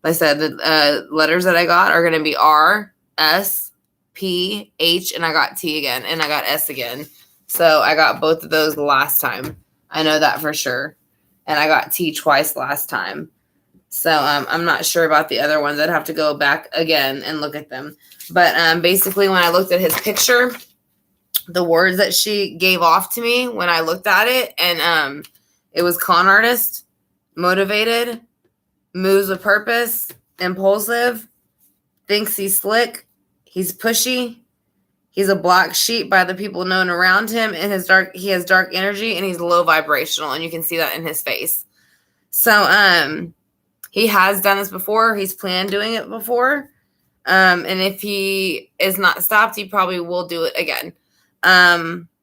Like I said, the letters that I got are going to be R, S, P, H, and I got T again, and I got S again. So I got both of those last time. I know that for sure. And I got T twice last time. So I'm not sure about the other ones. I'd have to go back again and look at them. But basically, when I looked at his picture, the words that she gave off to me when I looked at it, and it was con artist, motivated, moves with purpose, impulsive, thinks he's slick, he's pushy, he's a black sheep by the people known around him, and he has dark energy, and he's low vibrational, and you can see that in his face. So he has done this before. He's planned doing it before. And if he is not stopped, he probably will do it again.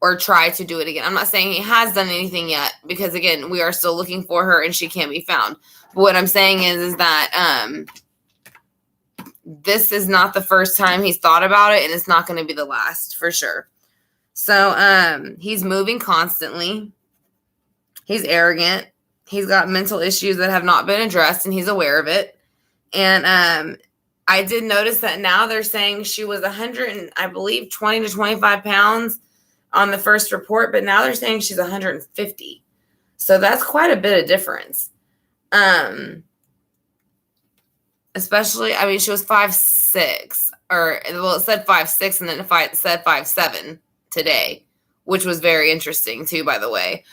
Or try to do it again. I'm not saying he has done anything yet, because again, we are still looking for her and she can't be found. But what I'm saying is that this is not the first time he's thought about it, and it's not going to be the last for sure. So he's moving constantly. He's arrogant. He's got mental issues that have not been addressed, and he's aware of it. And I did notice that now they're saying she was 100, I believe, 20 to 25 pounds on the first report, but now they're saying she's 150. So that's quite a bit of difference. Especially, she was 5'6", it said 5'6", and then it said 5'7" today, which was very interesting too, by the way.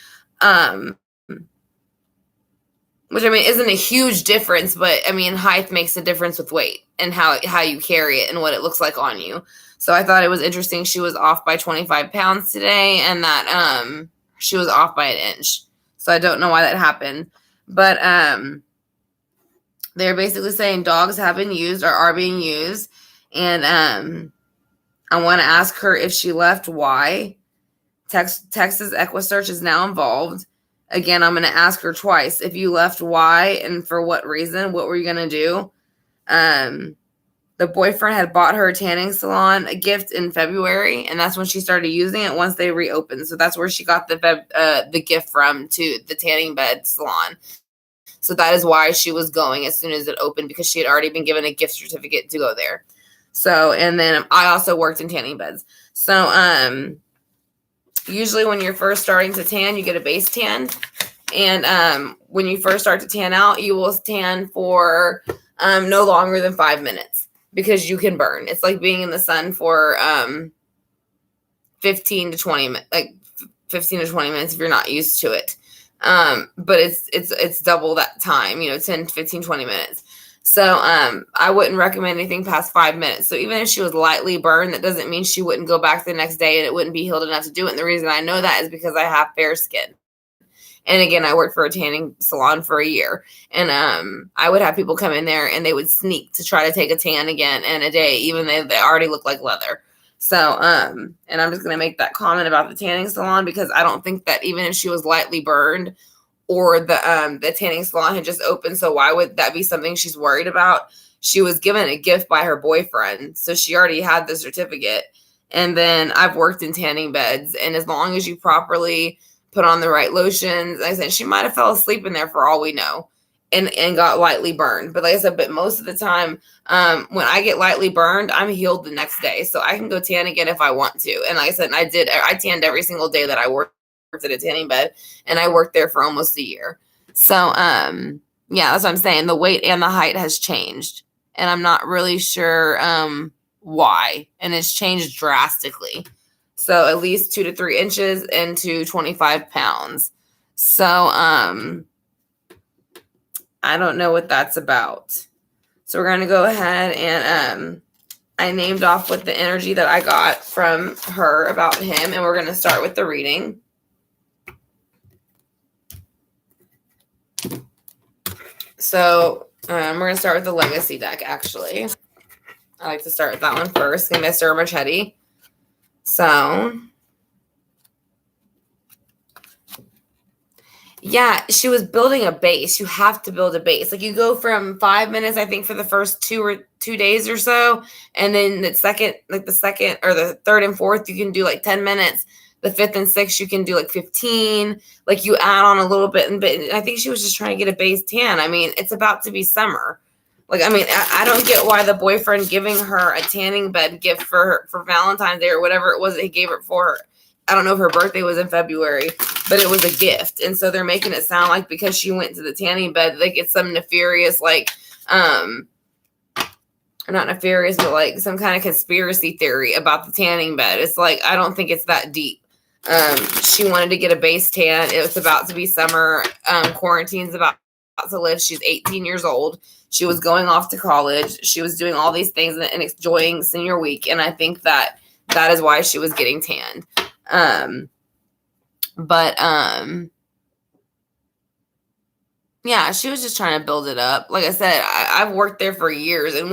Which, isn't a huge difference, but, height makes a difference with weight and how you carry it and what it looks like on you. So I thought it was interesting she was off by 25 pounds today, and that she was off by an inch. So I don't know why that happened. But they're basically saying dogs have been used or are being used. And I want to ask her if she left, why. Texas EquiSearch is now involved. Again, I'm going to ask her twice. If you left, why, and for what reason? What were you going to do? The boyfriend had bought her a tanning salon, a gift in February, and that's when she started using it once they reopened. So that's where she got the gift from, to the tanning bed salon. So that is why she was going as soon as it opened, because she had already been given a gift certificate to go there. So, and then I also worked in tanning beds. So, usually when you're first starting to tan, you get a base tan. And when you first start to tan out, you will tan for no longer than 5 minutes, because you can burn. It's like being in the sun for 15 to 20 minutes, like 15 to 20 minutes if you're not used to it. But it's double that time, 10, 15, 20 minutes. So I wouldn't recommend anything past 5 minutes. So even if she was lightly burned, that doesn't mean she wouldn't go back the next day and it wouldn't be healed enough to do it. And the reason I know that is because I have fair skin. And again, I worked for a tanning salon for a year, and I would have people come in there and they would sneak to try to take a tan again in a day, even though they already look like leather. So, and I'm just going to make that comment about the tanning salon, because I don't think that even if she was lightly burned, or the tanning salon had just opened, so why would that be something she's worried about? She was given a gift by her boyfriend, so she already had the certificate. And then I've worked in tanning beds, and as long as you properly put on the right lotions, like I said, she might have fell asleep in there for all we know, and got lightly burned. But like I said, but most of the time, when I get lightly burned, I'm healed the next day, so I can go tan again if I want to. And like I said, I tanned every single day that I worked at a tanning bed, and I worked there for almost a year. So yeah, that's what I'm saying. The weight and the height has changed, and I'm not really sure why, and it's changed drastically. So at least 2 to 3 inches into 25 pounds. So I don't know what that's about. So we're going to go ahead and I named off with the energy that I got from her about him, and we're going to start with the reading. So we're going to start with the Legacy deck, actually. I like to start with that one first. Mr. Marchetti. So, yeah, she was building a base. You have to build a base. Like, you go from 5 minutes, I think, for the first 2 days or so. And then the second or the third and fourth, you can do like 10 minutes. The fifth and sixth, you can do like 15. Like, you add on a little bit. And I think she was just trying to get a base tan. I mean, it's about to be summer. Like, I mean, I don't get why the boyfriend giving her a tanning bed gift for Valentine's Day or whatever it was that he gave her for her. I don't know if her birthday was in February, but it was a gift. And so they're making it sound like because she went to the tanning bed, like it's some nefarious, like, not nefarious, but like some kind of conspiracy theory about the tanning bed. It's like, I don't think it's that deep. She wanted to get a base tan. It was about to be summer. Quarantine's about to live. She's 18 years old. She was going off to college. She was doing all these things and enjoying senior week. And I think that is why she was getting tanned. Yeah, she was just trying to build it up. Like I said, I've worked there for years, and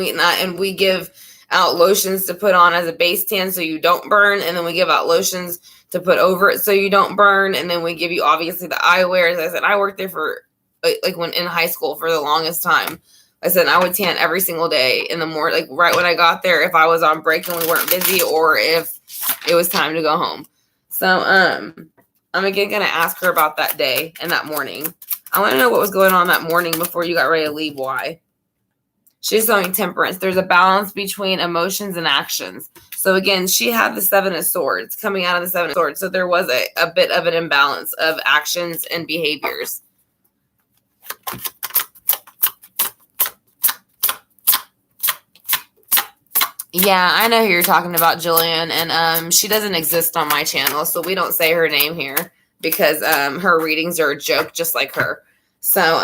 we give out lotions to put on as a base tan so you don't burn, and then we give out lotions to put over it so you don't burn, and then we give you obviously the eyewear. As I said, I worked there for like when in high school for the longest time. I said I would tan every single day in the morning, like right when I got there, if I was on break and we weren't busy, or if it was time to go home. So I'm again gonna ask her about that day and that morning. I want to know what was going on that morning before you got ready to leave. Why? She's showing temperance. There's a balance between emotions and actions. So again, she had the Seven of Swords coming out of the Seven of Swords. So there was a bit of an imbalance of actions and behaviors. Yeah, I know who you're talking about, Jillian, and she doesn't exist on my channel, so we don't say her name here because her readings are a joke, just like her. So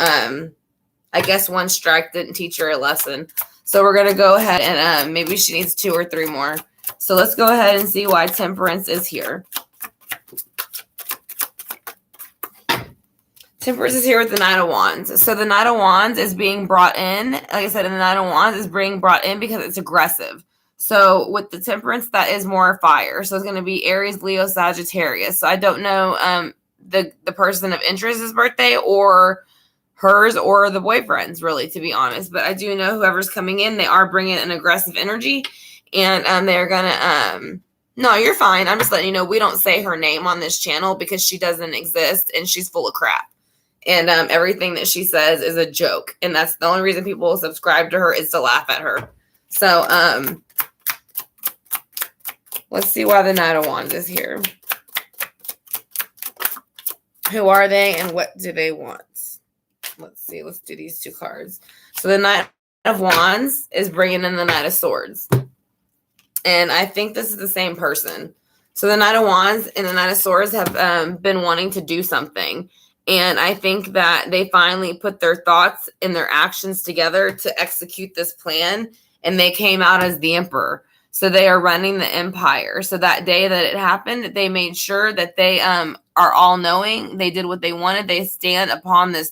I guess one strike didn't teach her a lesson. So we're gonna go ahead and maybe she needs 2 or 3 more. So let's go ahead and see why Temperance is here. Temperance is here with the Knight of Wands. So the Knight of Wands is being brought in. Like I said, the Knight of Wands is being brought in because it's aggressive. So with the Temperance, that is more fire. So it's going to be Aries, Leo, Sagittarius. So I don't know the person of interest's birthday or hers or the boyfriend's, really, to be honest. But I do know whoever's coming in, they are bringing an aggressive energy. And they're going to... no, you're fine. I'm just letting you know we don't say her name on this channel because she doesn't exist and she's full of crap. And everything that she says is a joke. And that's the only reason people will subscribe to her is to laugh at her. So let's see why the Knight of Wands is here. Who are they and what do they want? Let's see. Let's do these 2 cards. So the Knight of Wands is bringing in the Knight of Swords. And I think this is the same person. So the Knight of Wands and the Knight of Swords have been wanting to do something. And I think that they finally put their thoughts and their actions together to execute this plan. And they came out as the Emperor. So they are running the empire. So that day that it happened, they made sure that they are all knowing. They did what they wanted. They stand upon this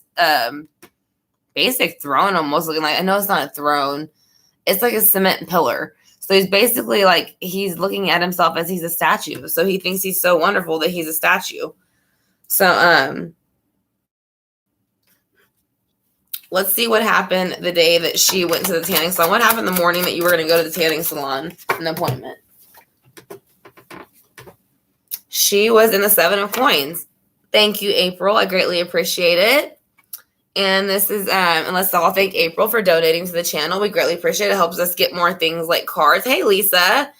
basic throne, almost looking like, I know it's not a throne. It's like a cement pillar. So he's basically like, he's looking at himself as he's a statue. So he thinks he's so wonderful that he's a statue. So, let's see what happened the day that she went to the tanning salon. What happened the morning that you were going to go to the tanning salon, an appointment? She was in the 7 of Coins. Thank you, April. I greatly appreciate it. And this is, and let's all thank April for donating to the channel. We greatly appreciate it. It helps us get more things like cards. Hey, Lisa.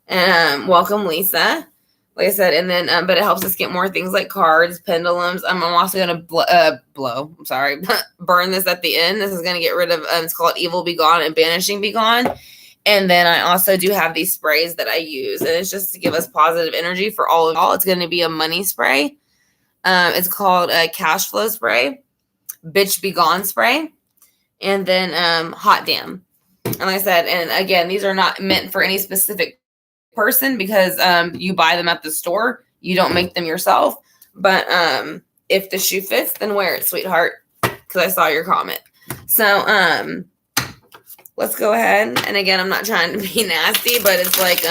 And welcome, Lisa. Like I said, and then, but it helps us get more things like cards, pendulums. I'm also going to burn this at the end. This is going to get rid of, it's called Evil Be Gone and Banishing Be Gone. And then I also do have these sprays that I use. And it's just to give us positive energy for all. It's going to be a money spray. It's called a cash flow spray, Bitch Be Gone spray. And then Hot Damn. And like I said, and again, these are not meant for any specific person because you buy them at the store. You don't make them yourself. But if the shoe fits, then wear it, sweetheart, because I saw your comment. So let's go ahead. And again, I'm not trying to be nasty, but it's like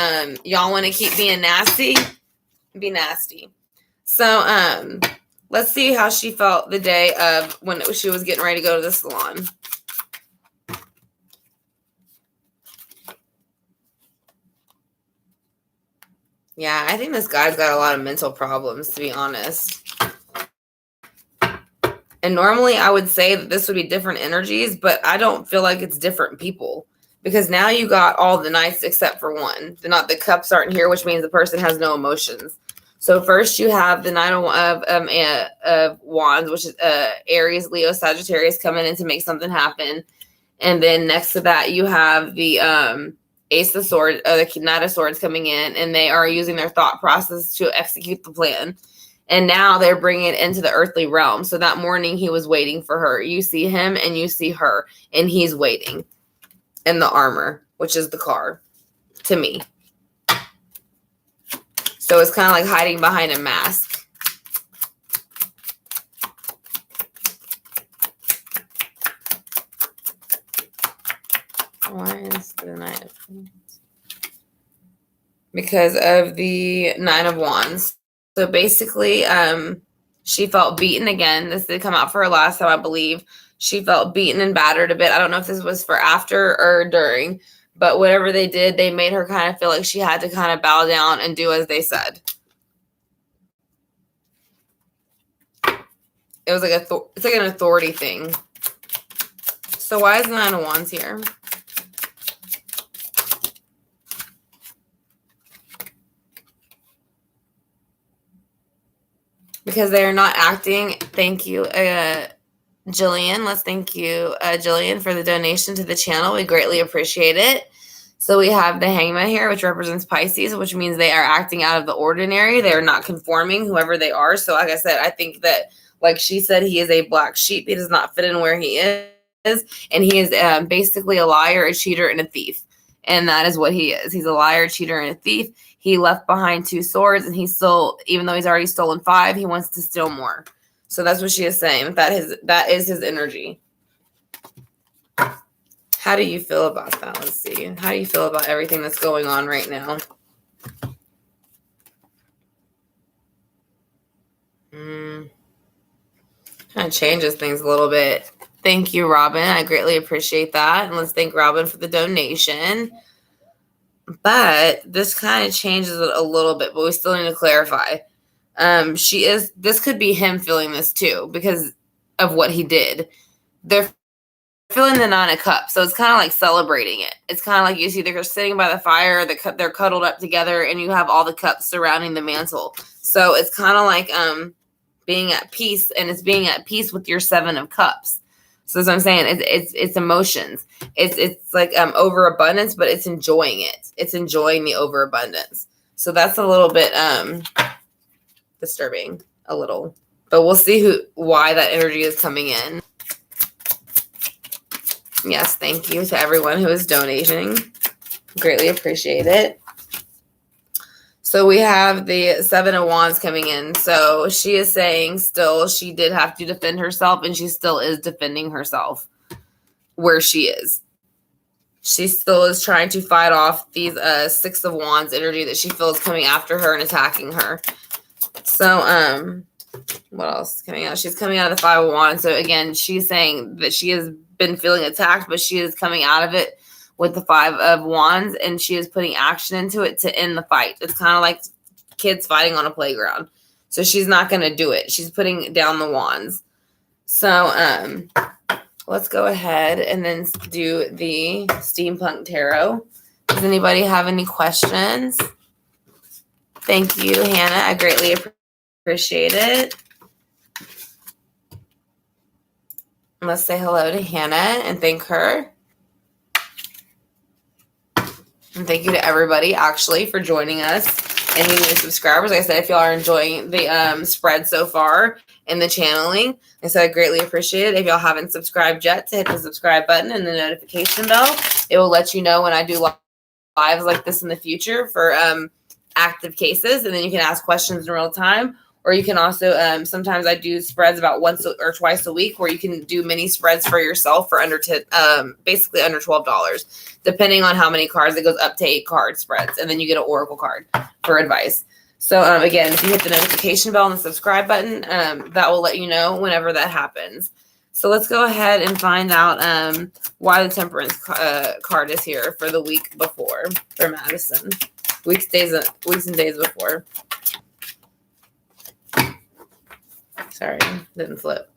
y'all want to keep being nasty, be nasty. So let's see how she felt the day of when she was getting ready to go to the salon. Yeah, I think this guy's got a lot of mental problems, to be honest. And normally I would say that this would be different energies, but I don't feel like it's different people. Because now you got all the knights except for one. The cups aren't here, which means the person has no emotions. So first you have the Knight of Wands, which is Aries, Leo, Sagittarius coming in to make something happen. And then next to that you have the Ace of Swords, the Knight of Swords coming in, and they are using their thought process to execute the plan. And now they're bringing it into the earthly realm. So that morning he was waiting for her. You see him and you see her, and he's waiting in the armor, which is the car, to me. So it's kind of like hiding behind a mask. Why is the Knight of Wands? Because of the Nine of Wands. So basically, she felt beaten again. This did come out for her last time, I believe. She felt beaten and battered a bit. I don't know if this was for after or during, but whatever they did, they made her kind of feel like she had to kind of bow down and do as they said. It was like it's like an authority thing. So why is the Nine of Wands here? Because they're not acting. Thank you, Jillian. Let's thank you, Jillian, for the donation to the channel. We greatly appreciate it. So we have the Hangman here, which represents Pisces, which means they are acting out of the ordinary. They're not conforming, whoever they are. So like I said, I think that, like she said, he is a black sheep. He does not fit in where he is. And he is basically a liar, a cheater, and a thief. And that is what he is. He's a liar, cheater, and a thief. He left behind 2 swords, and he still, even though he's already stolen 5, he wants to steal more. So that's what she is saying. That is his energy. How do you feel about that? Let's see. How do you feel about everything that's going on right now? Kind of changes things a little bit. Thank you, Robin. I greatly appreciate that. And let's thank Robin for the donation. But this kind of changes it a little bit, but we still need to clarify. This could be him feeling this too because of what he did. They're feeling the 9 of Cups, so it's kind of like celebrating it. It's kind of like you see they're sitting by the fire, they're cuddled up together, and you have all the cups surrounding the mantle. So it's kind of like being at peace, and it's being at peace with your 7 of Cups. So that's what I'm saying. It's emotions. It's like overabundance, but it's enjoying it. It's enjoying the overabundance. So that's a little bit disturbing, a little. But we'll see why that energy is coming in. Yes, thank you to everyone who is donating. Greatly appreciate it. So we have the 7 of Wands coming in. So she is saying still she did have to defend herself, and she still is defending herself where she is. She still is trying to fight off these 6 of Wands energy that she feels coming after her and attacking her. So what else is coming out? She's coming out of the 5 of Wands. So again, she's saying that she has been feeling attacked, but she is coming out of it with the 5 of Wands, and she is putting action into it to end the fight. It's kind of like kids fighting on a playground. So she's not going to do it. She's putting down the wands. So let's go ahead and then do the Steampunk Tarot. Does anybody have any questions? Thank you, Hannah. I greatly appreciate it. Let's say hello to Hannah and thank her. And thank you to everybody, actually, for joining us. any new subscribers. Like I said, if y'all are enjoying the spread so far and the channeling, like I said, I greatly appreciate it. If y'all haven't subscribed yet, to hit the subscribe button and the notification bell. It will let you know when I do lives like this in the future for active cases, and then you can ask questions in real time. Or you can also, sometimes I do spreads about once or twice a week where you can do mini spreads for yourself for basically under $12, depending on how many cards. It goes up to 8 card spreads, and then you get an oracle card for advice. So again, if you hit the notification bell and the subscribe button, that will let you know whenever that happens. So let's go ahead and find out why the Temperance card is here for the week before for Madison. Weeks and days before. Sorry, didn't flip.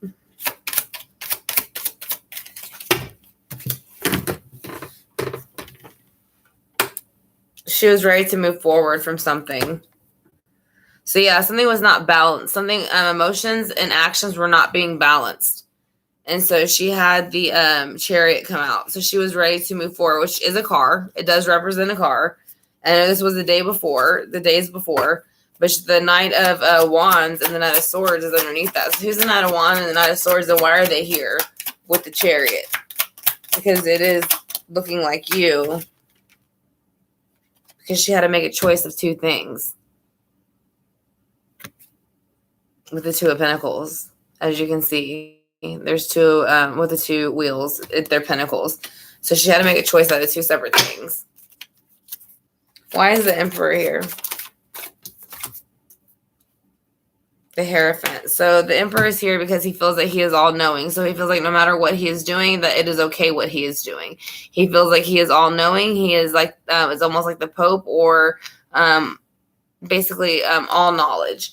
She was ready to move forward from something. So yeah, something was not balanced. Something, emotions and actions were not being balanced. And so she had the Chariot come out. So she was ready to move forward, which is a car. It does represent a car. I know this was the days before. But the Knight of Wands and the Knight of Swords is underneath that. So who's the Knight of Wands and the Knight of Swords, and why are they here with the Chariot? Because it is looking like you. Because she had to make a choice of 2 things. With the 2 of Pentacles. As you can see, there's 2, with the 2 wheels, they're pentacles. So she had to make a choice out of 2 separate things. Why is the Emperor here? The Hierophant. So the Emperor is here because he feels that he is all-knowing. So he feels like no matter what he is doing, that it is okay what he is doing. He feels like he is all-knowing. He is like, it's almost like the Pope, or basically all knowledge.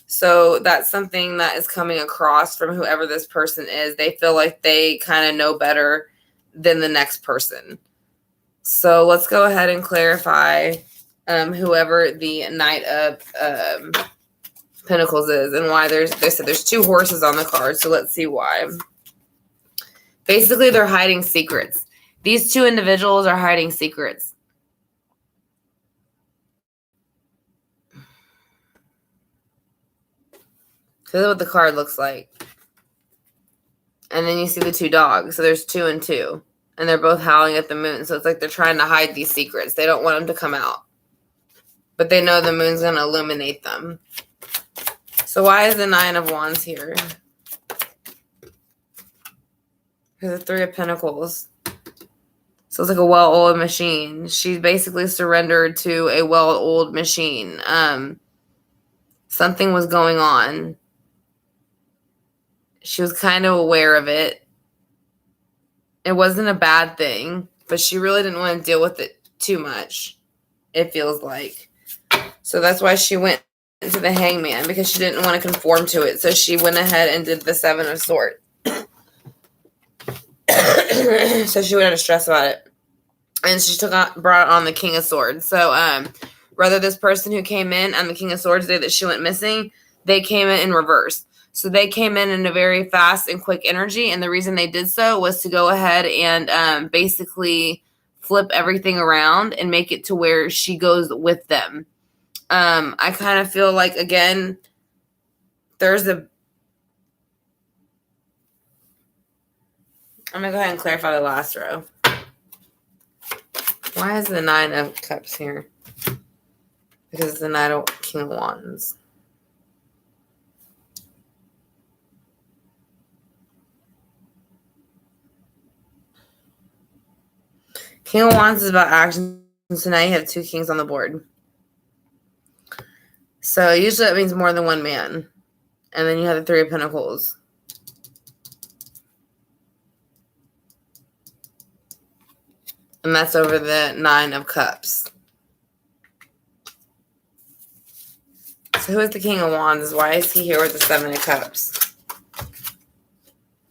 So that's something that is coming across from whoever this person is. They feel like they kind of know better than the next person. So let's go ahead and clarify whoever the Knight of Pentacles is and why they said there's 2 horses on the card. So let's see why. Basically, they're hiding secrets. These 2 individuals are hiding secrets. So that's what the card looks like. And then you see the 2 dogs. So there's 2 and 2. And they're both howling at the moon. So it's like they're trying to hide these secrets. They don't want them to come out. But they know the moon's going to illuminate them. So why is the 9 of Wands here? Because the 3 of Pentacles. So it's like a well-oiled machine. She basically surrendered to a well-oiled machine. Something was going on. She was kind of aware of it. It wasn't a bad thing, but she really didn't want to deal with it too much, it feels like. So that's why she went to the Hangman, because she didn't want to conform to it. So she went ahead and did the 7 of Swords. So she wouldn't have stress about it. And she brought on the King of Swords. So rather this person who came in on the King of Swords day that she went missing, they came in reverse. So they came in a very fast and quick energy. And the reason they did so was to go ahead and basically flip everything around and make it to where she goes with them. I kind of feel like, again, I'm going to go ahead and clarify the last row. Why is the 9 of Cups here? Because it's the Knight of King of Wands. King of Wands is about action. So now you have 2 kings on the board. So usually that means more than one man. And then you have the 3 of Pentacles. And that's over the 9 of Cups. So who is the King of Wands? Why is he here with the 7 of Cups?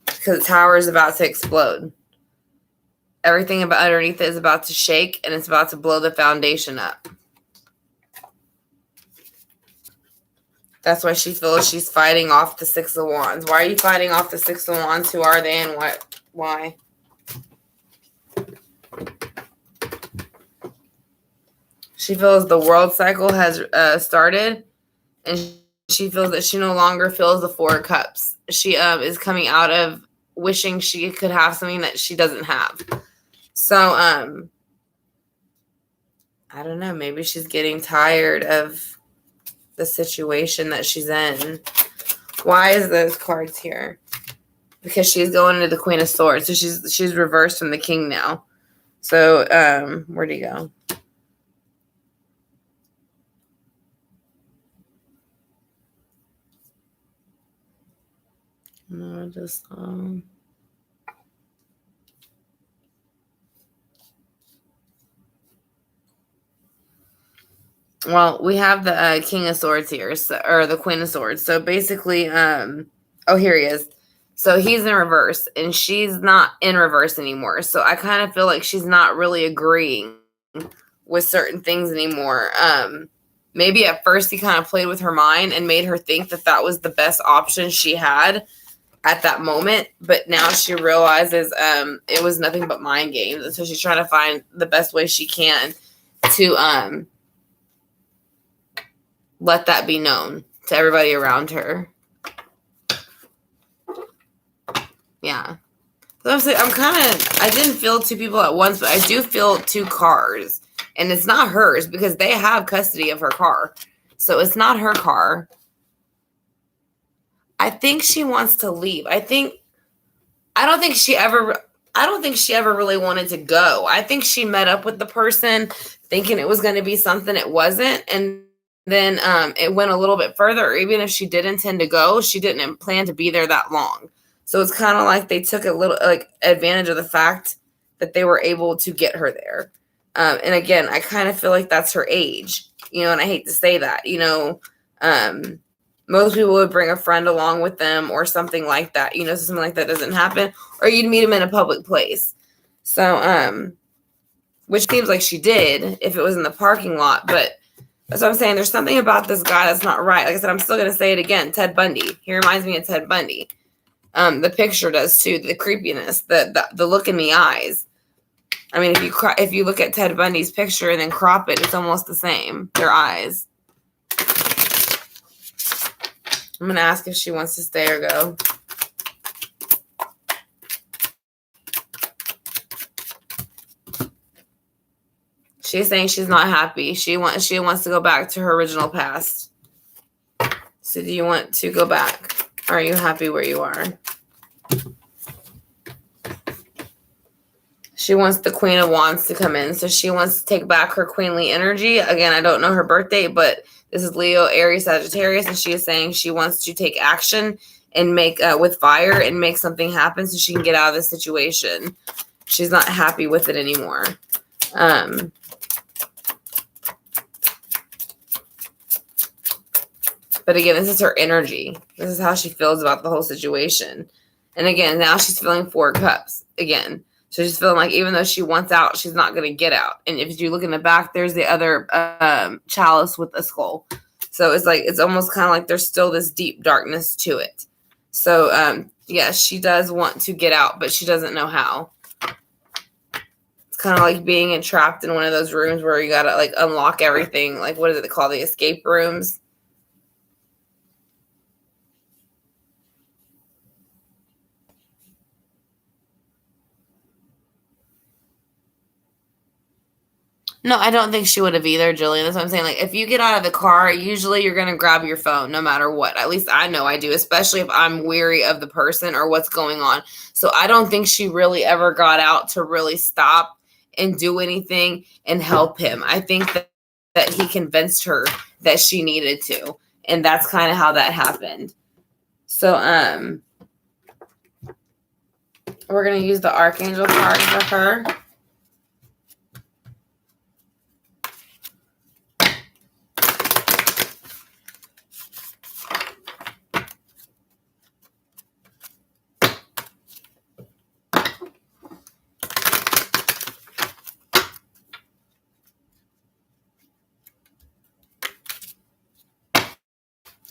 Because the tower is about to explode. Everything about underneath it is about to shake, and it's about to blow the foundation up. That's why she feels she's fighting off the 6 of Wands. Why are you fighting off the 6 of Wands? Who are they and what? Why? She feels the world cycle has started, and she feels that she no longer feels the 4 cups. She is coming out of wishing she could have something that she doesn't have. So I don't know, maybe she's getting tired of the situation that she's in. Why is those cards here? Because she's going into the Queen of Swords. So she's reversed from the King now. So where'd he go? No, just well, we have the King of Swords here, so, or the Queen of Swords. So basically, oh, here he is. So he's in reverse, and she's not in reverse anymore. So I kind of feel like she's not really agreeing with certain things anymore. Maybe at first he kind of played with her mind and made her think that that was the best option she had at that moment. But now she realizes it was nothing but mind games. And so she's trying to find the best way she can to let that be known to everybody around her. Yeah. So I didn't feel 2 people at once, but I do feel 2 cars. And it's not hers because they have custody of her car. So it's not her car. I think she wants to leave. I don't think she ever really wanted to go. I think she met up with the person thinking it was going to be something it wasn't. And then it went a little bit further. Even if she did intend to go, she didn't plan to be there that long. So it's kind of like they took a little advantage of the fact that they were able to get her there. And again, I kind of feel like that's her age, and I hate to say that, most people would bring a friend along with them or something like that, so something like that doesn't happen, or you'd meet them in a public place. So, which seems like she did if it was in the parking lot, but that's what I'm saying. There's something about this guy that's not right. Like I said, I'm still going to say it again. Ted Bundy. He reminds me of Ted Bundy. The picture does too. The creepiness, the look in the eyes. I mean, if you look at Ted Bundy's picture and then crop it, it's almost the same. Their eyes. I'm going to ask if she wants to stay or go. She's saying she's not happy. She wants to go back to her original past. So do you want to go back? Or are you happy where you are? She wants the Queen of Wands to come in. So she wants to take back her queenly energy. Again, I don't know her birthday, but this is Leo, Aries, Sagittarius. And she is saying she wants to take action and make, with fire, and make something happen so she can get out of this situation. She's not happy with it anymore. But again, this is her energy. This is how she feels about the whole situation. And again, now she's feeling 4 cups again. So she's feeling like even though she wants out, she's not going to get out. And if you look in the back, there's the other chalice with a skull. So it's like, it's almost kind of like there's still this deep darkness to it. So, yeah, she does want to get out, but she doesn't know how. It's kind of like being entrapped in one of those rooms where you got to like unlock everything. Like, what is it called? The escape rooms. No, I don't think she would have either, Jillian. That's what I'm saying. Like, if you get out of the car, usually you're going to grab your phone no matter what. At least I know I do, especially if I'm weary of the person or what's going on. So I don't think she really ever got out to really stop and do anything and help him. I think that he convinced her that she needed to. And that's kind of how that happened. So, we're going to use the Archangel card for her.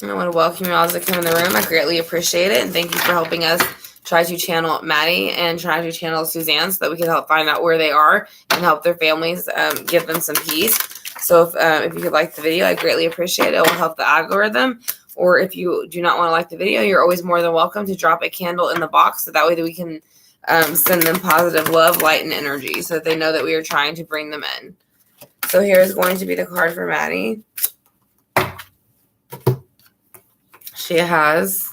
I want to welcome you all to come in the room. I greatly appreciate it. And thank you for helping us try to channel Maddie and try to channel Suzanne so that we can help find out where they are and help their families, give them some peace. So if you could like the video, I greatly appreciate it. It will help the algorithm. Or if you do not want to like the video, you're always more than welcome to drop a candle in the box so that way that we can send them positive love, light, and energy so that they know that we are trying to bring them in. So here's going to be the card for Maddie. She has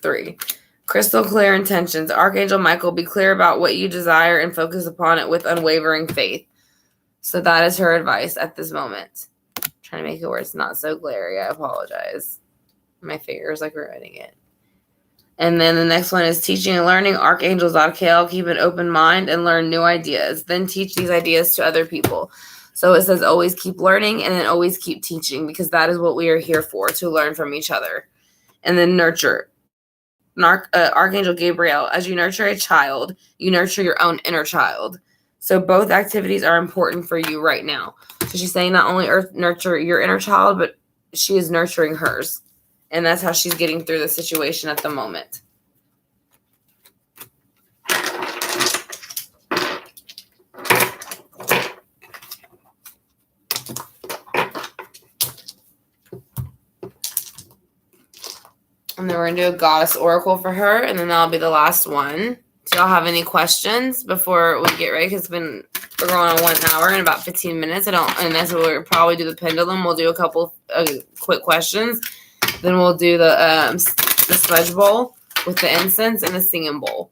3. Crystal clear intentions. Archangel Michael, be clear about what you desire and focus upon it with unwavering faith. So that is her advice at this moment. I'm trying to make it where it's not so glary. I apologize. My fingers like ruining it. And then the next one is teaching and learning. Archangel Zadkiel, keep an open mind and learn new ideas. Then teach these ideas to other people. So it says always keep learning and then always keep teaching because that is what we are here for, to learn from each other. And then nurture. Archangel Gabriel, as you nurture a child, you nurture your own inner child. So both activities are important for you right now. So she's saying not only nurture your inner child, but she is nurturing hers. And that's how she's getting through the situation at the moment. And then we're going to do a goddess oracle for her. And then that'll be the last one. Do y'all have any questions before we get ready? Because we're going on 1 hour and about 15 minutes. And that's what we'll probably do the pendulum. We'll do a couple quick questions. Then we'll do the smudge bowl with the incense and the singing bowl.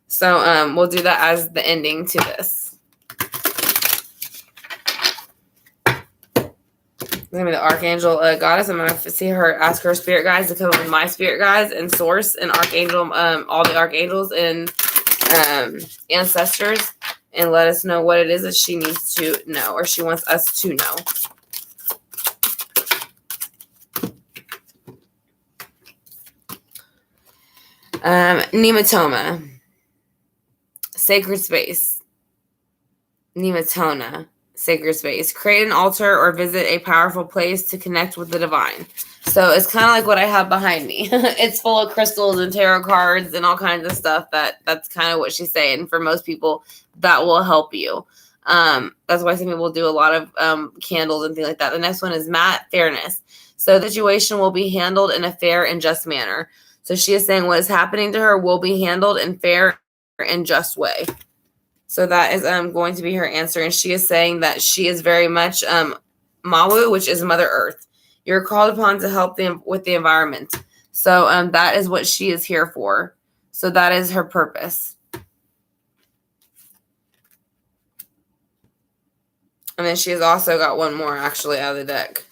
So we'll do that as the ending to this. Gonna be the Archangel Goddess. I'm gonna see her, ask her spirit guides to come with my spirit guides and source and Archangel, all the archangels and ancestors, and let us know what it is that she needs to know or she wants us to know. Nematoma, sacred space. Nematona, sacred space. Create an altar or visit a powerful place to connect with the divine. So it's kind of like what I have behind me. It's full of crystals and tarot cards and all kinds of stuff. That's kind of what she's saying. For most people, that will help you. That's why some people do a lot of candles and things like that. The next one is matte fairness. So the situation will be handled in a fair and just manner. So she is saying what is happening to her will be handled in fair and just way. So that is going to be her answer. And she is saying that she is very much Mawu, which is Mother Earth. You're called upon to help them with the environment. So that is what she is here for. So that is her purpose. And then she has also got one more actually out of the deck.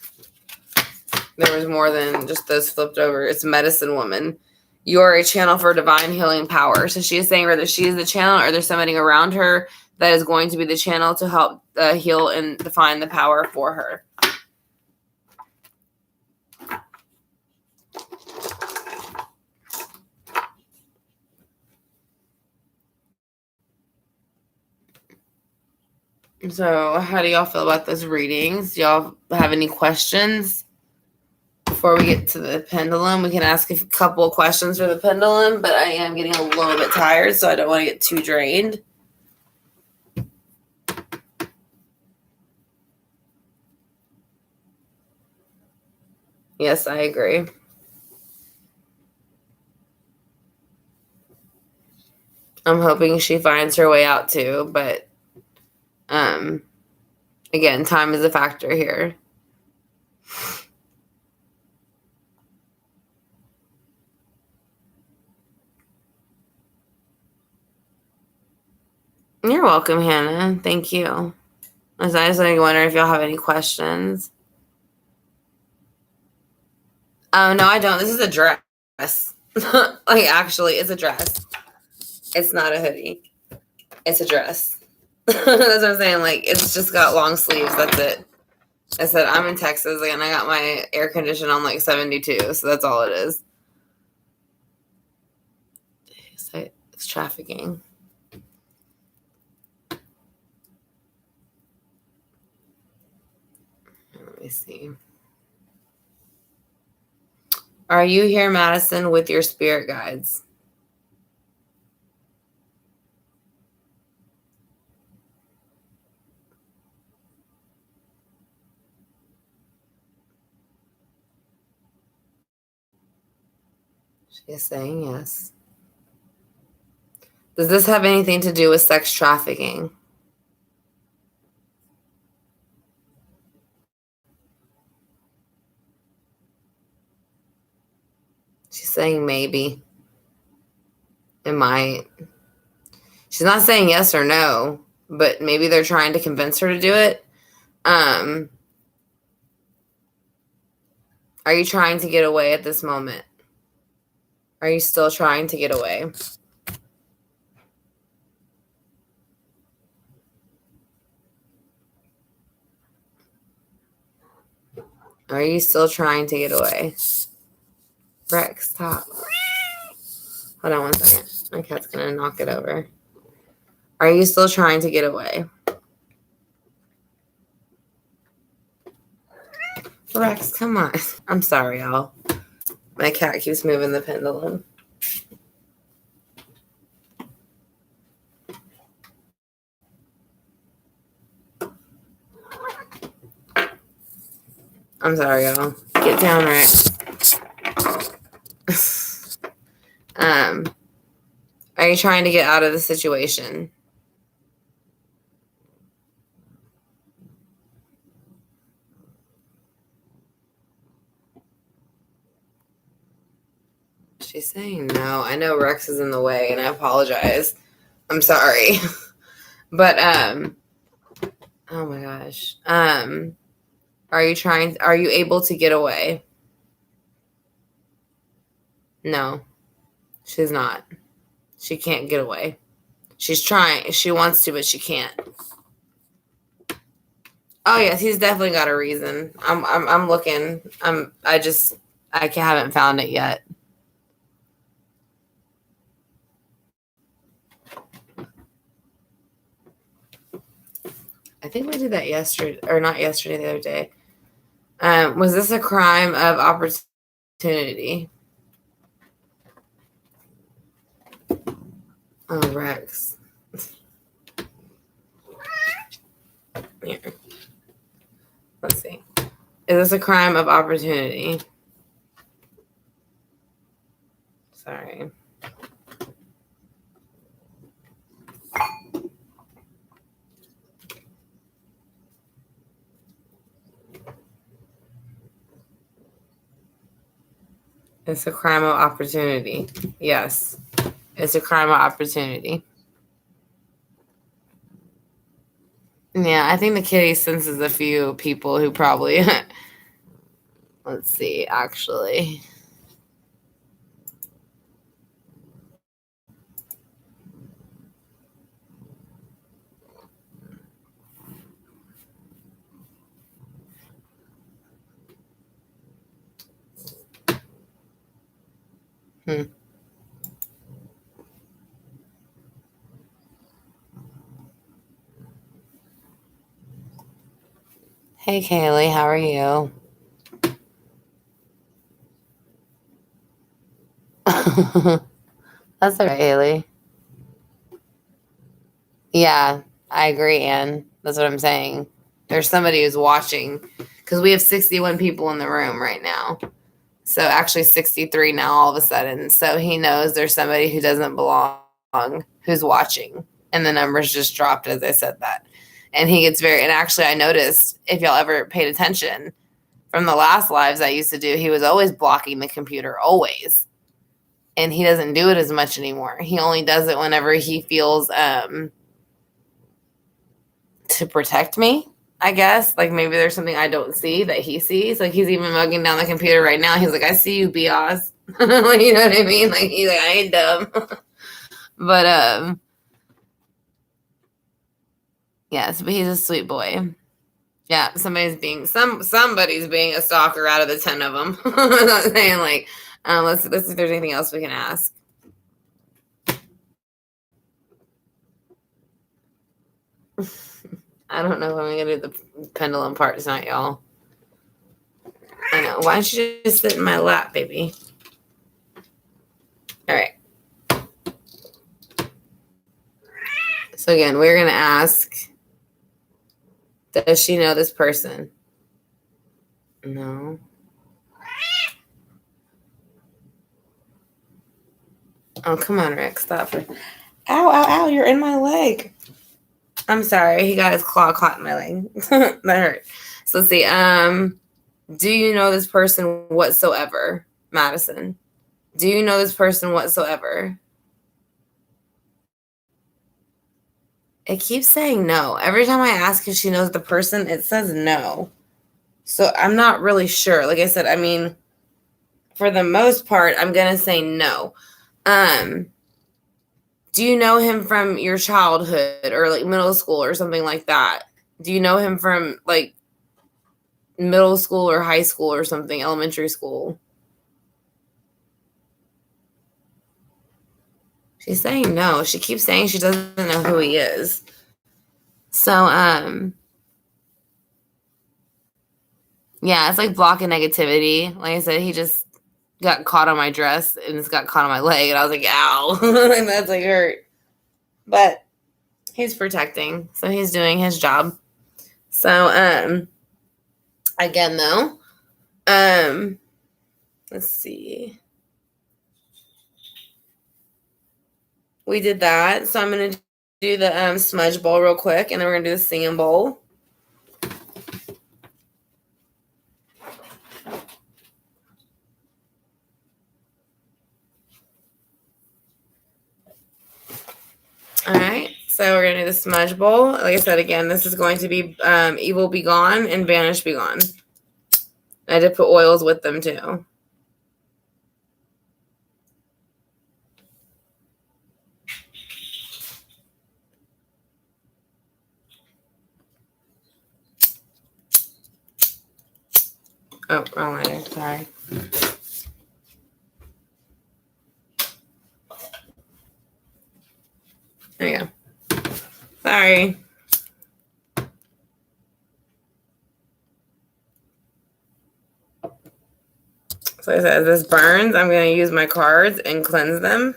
There was more than just those flipped over. It's Medicine Woman. You are a channel for divine healing power. So she is saying whether she is the channel or there's somebody around her that is going to be the channel to help heal and define the power for her. So how do y'all feel about those readings? Do y'all have any questions? Before we get to the pendulum, we can ask a couple of questions for the pendulum, but I am getting a little bit tired, so I don't want to get too drained. Yes, I agree. I'm hoping she finds her way out too, but again, time is a factor here. You're welcome, Hannah. Thank you. I was just wondering if y'all have any questions. Oh, no, I don't. This is a dress. Like, actually, it's a dress. It's not a hoodie. It's a dress. That's what I'm saying. Like, it's just got long sleeves. That's it. I said, I'm in Texas, and I got my air condition on, like, 72, so that's all it is. It's trafficking. Let me see. Are you here, Madison, with your spirit guides? She's saying yes. Does this have anything to do with sex trafficking? She's saying maybe. It might. She's not saying yes or no, but maybe they're trying to convince her to do it. Are you trying to get away at this moment? Are you still trying to get away? Are you still trying to get away? Rex, stop. Hold on 1 second. My cat's going to knock it over. Are you still trying to get away? Rex, come on. I'm sorry, y'all. My cat keeps moving the pendulum. I'm sorry, y'all. Get down, Rex. Are you trying to get out of the situation? She's saying no. I know Rex is in the way, and I apologize. I'm sorry. But, oh my gosh. Are you able to get away? No, she's not. She can't get away. She's trying. She wants to, but she can't. Oh yes, he's definitely got a reason. I'm looking. I haven't found it yet. I think we did that yesterday, or not yesterday, the other day. Was this a crime of opportunity? Oh, Rex. Here. Let's see. Is this a crime of opportunity? Sorry. It's a crime of opportunity. Yes. It's a crime of opportunity. Yeah, I think the kitty senses a few people who probably... Let's see, actually. Hey, Kaylee, how are you? That's all right, Haley. Yeah, I agree, Ann. That's what I'm saying. There's somebody who's watching because we have 61 people in the room right now. So actually 63 now all of a sudden. So he knows there's somebody who doesn't belong who's watching. And the numbers just dropped as I said that. And he gets and actually I noticed, if y'all ever paid attention, from the last lives I used to do, he was always blocking the computer, always. And he doesn't do it as much anymore. He only does it whenever he feels to protect me, I guess. Like maybe there's something I don't see that he sees. Like he's even mugging down the computer right now. He's like, I see you, Biaz. Like, you know what I mean? Like he's like, I ain't dumb. But yes, but he's a sweet boy. Yeah, somebody's being a stalker out of the 10 of them. I'm not saying like, let's see if there's anything else we can ask. I don't know if I'm gonna do the pendulum part tonight, y'all. I know. Why don't you just sit in my lap, baby? All right. So again, we're gonna ask, does she know this person? No. Oh, come on, Rick. Stop it. Ow, ow, ow. You're in my leg. I'm sorry. He got his claw caught in my leg. That hurt. So let's see. Do you know this person whatsoever, Madison? Do you know this person whatsoever? It keeps saying no. Every time I ask if she knows the person, it says no. So I'm not really sure. Like I said, I mean, for the most part, I'm going to say no. Do you know him from your childhood or like middle school or something like that? Do you know him from like middle school or high school or something, elementary school? She's saying no. She keeps saying she doesn't know who he is. So, yeah, it's like blocking negativity. Like I said, he just got caught on my dress and it's got caught on my leg, and I was like, ow. And that's like hurt. But he's protecting, so he's doing his job. So, again though, let's see. We did that. So I'm gonna do the smudge bowl real quick, and then we're gonna do the singing bowl. All right, so we're gonna do the smudge bowl. Like I said, again, this is going to be evil be gone and vanish be gone. I did put oils with them too. Oh, wrong lighter. Sorry. There you go. Sorry. So like I said, as this burns, I'm going to use my cards and cleanse them.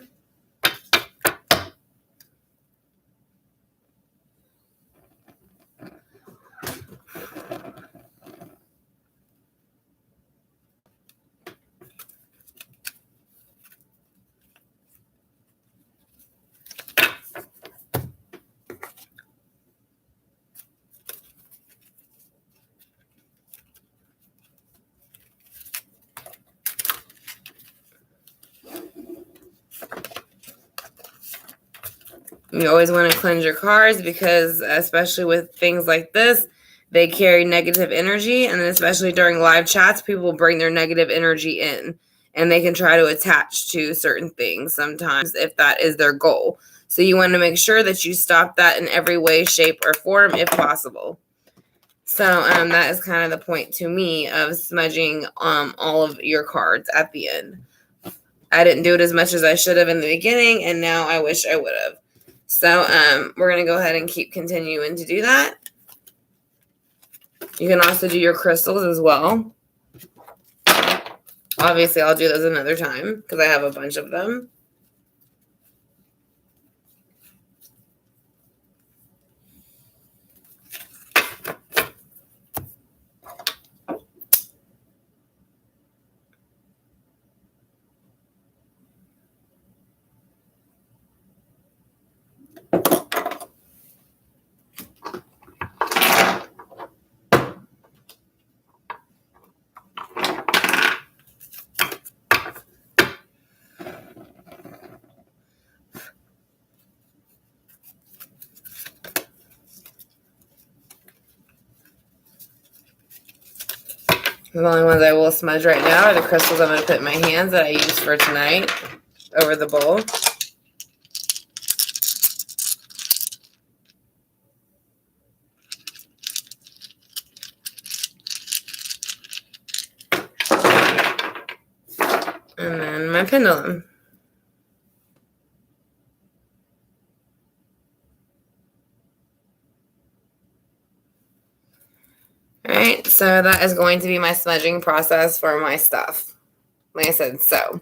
You always want to cleanse your cards because, especially with things like this, they carry negative energy. And then especially during live chats, people will bring their negative energy in. And they can try to attach to certain things sometimes if that is their goal. So you want to make sure that you stop that in every way, shape, or form if possible. So that is kind of the point to me of smudging all of your cards at the end. I didn't do it as much as I should have in the beginning, and now I wish I would have. So we're going to go ahead and keep continuing to do that. You can also do your crystals as well. Obviously, I'll do those another time because I have a bunch of them. The only ones I will smudge right now are the crystals I'm going to put in my hands that I use for tonight over the bowl. And then my pendulum. All right, so that is going to be my smudging process for my stuff. Like I said, so.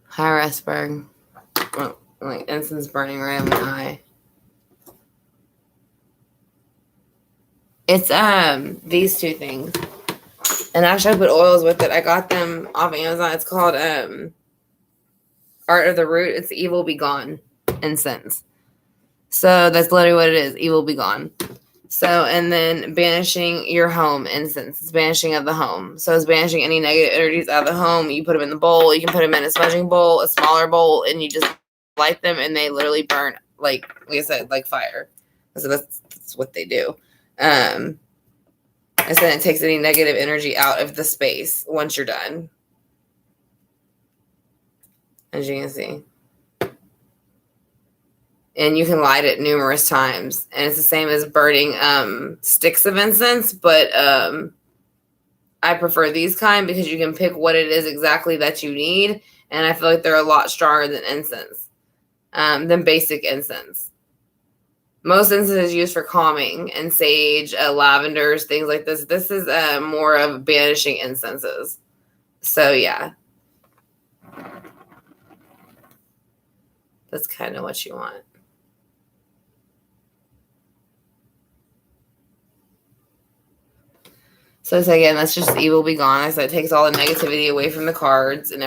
Hi, Restberg. Oh, like incense burning right in my eye. It's these two things. And actually I put oils with it. I got them off Amazon. It's called Art of the Root. It's Evil Be Gone incense. So that's literally what it is. Evil Be Gone. So, and then banishing your home incense. It's banishing of the home. So it's banishing any negative energies out of the home. You put them in the bowl. You can put them in a smudging bowl, a smaller bowl, and you just light them, and they literally burn, like I said, like fire. So that's what they do. And so it takes any negative energy out of the space once you're done. As you can see. And you can light it numerous times. And it's the same as burning sticks of incense, but I prefer these kind because you can pick what it is exactly that you need. And I feel like they're a lot stronger than incense, than basic incense. Most incense is used for calming, and sage, lavenders, things like this. This is more of banishing incenses. So, yeah. That's kind of what you want. So again, that's just Evil Be Gone. So it takes all the negativity away from the cards and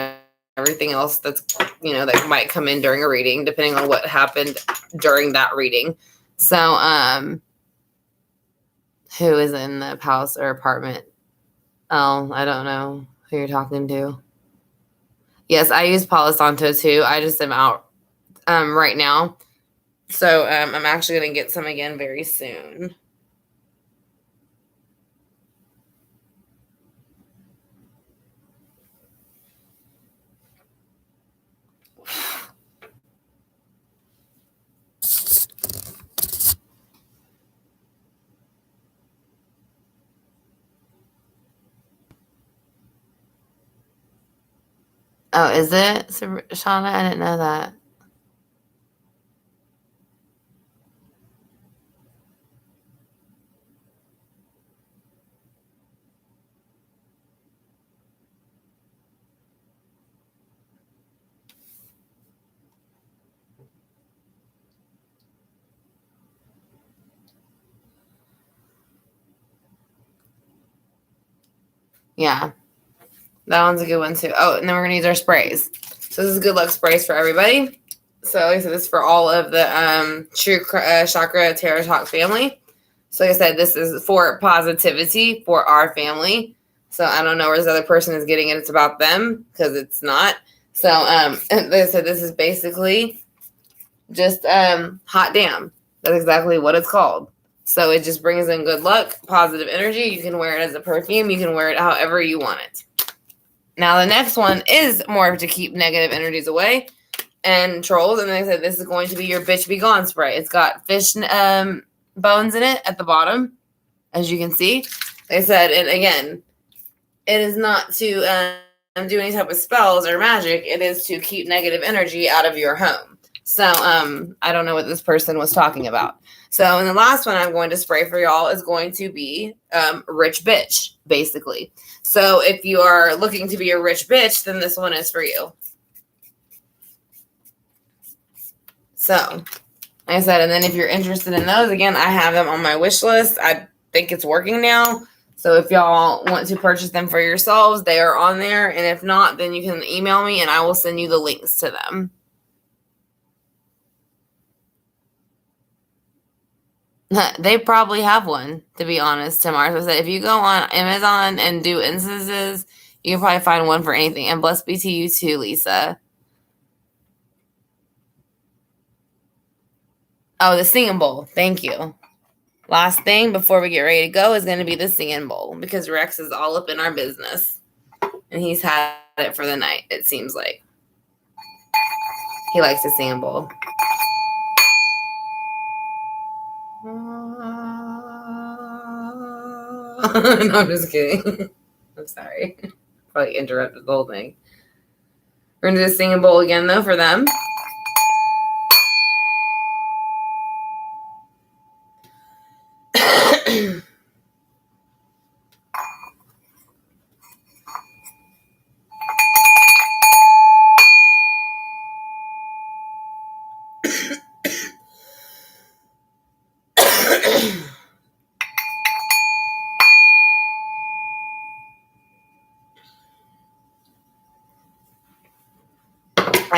everything else that's, that might come in during a reading, depending on what happened during that reading. So, who is in the house or apartment? Oh, I don't know who you're talking to. Yes, I use Palo Santo too. I just am out right now. So I'm actually going to get some again very soon. Oh, is it, Shauna? I didn't know that. Yeah. That one's a good one too. Oh, and then we're going to use our sprays. So this is good luck sprays for everybody. So like I said, this is for all of the True Chakra Tarot Talk family. So like I said, this is for positivity for our family. So I don't know where this other person is getting it. It's about them because it's not. So and like I said, this is basically just hot damn. That's exactly what it's called. So it just brings in good luck, positive energy. You can wear it as a perfume. You can wear it however you want it. Now, the next one is more to keep negative energies away and trolls. And like I said, this is going to be your Bitch Be Gone spray. It's got fish bones in it at the bottom, as you can see. Like I said, and again, it is not to do any type of spells or magic. It is to keep negative energy out of your home. So I don't know what this person was talking about. So, and the last one I'm going to spray for y'all is going to be Rich Bitch, basically. So if you are looking to be a rich bitch, then this one is for you. So, like I said, and then if you're interested in those, again, I have them on my wish list. I think it's working now. So if y'all want to purchase them for yourselves, they are on there. And if not, then you can email me and I will send you the links to them. They probably have one, to be honest, Tamar. So if you go on Amazon and do instances, you can probably find one for anything. And bless be to you too, Lisa. Oh, the singing bowl. Thank you. Last thing before we get ready to go is going to be the singing bowl because Rex is all up in our business. And he's had it for the night, it seems like. He likes the singing bowl. No, I'm just kidding. I'm sorry. Probably interrupted the whole thing. We're going to do the singing bowl again, though, for them.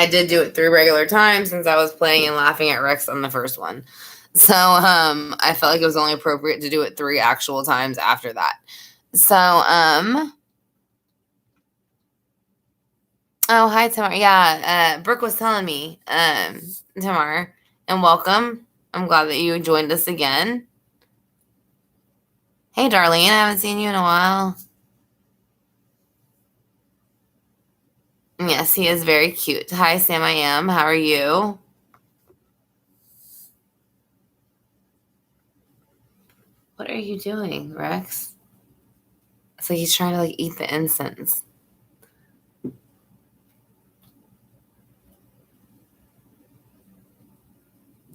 did do it 3 regular times since I was playing and laughing at Rex on the first one. So I felt like it was only appropriate to do it 3 actual times after that. So oh, hi Tamar. Yeah, Brooke was telling me, Tamar, and welcome. I'm glad that you joined us again. Hey, Darlene, I haven't seen you in a while. Yes, he is very cute. Hi, Sam, I am. How are you? What are you doing, Rex? It's like he's trying to, like, eat the incense.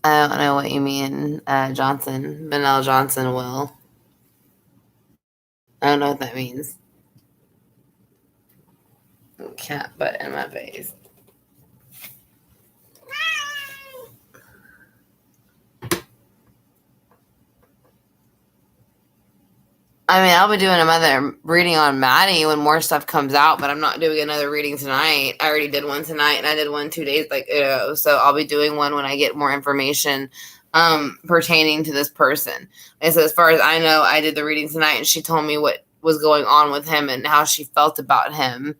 I don't know what you mean, Johnson. Vanilla Johnson will. I don't know what that means. Cat butt in my face. I mean, I'll be doing another reading on Maddie when more stuff comes out, but I'm not doing another reading tonight. I already did one tonight, and I did one 2 days ago. So I'll be doing one when I get more information pertaining to this person. And so as far as I know, I did the reading tonight, and she told me what was going on with him and how she felt about him.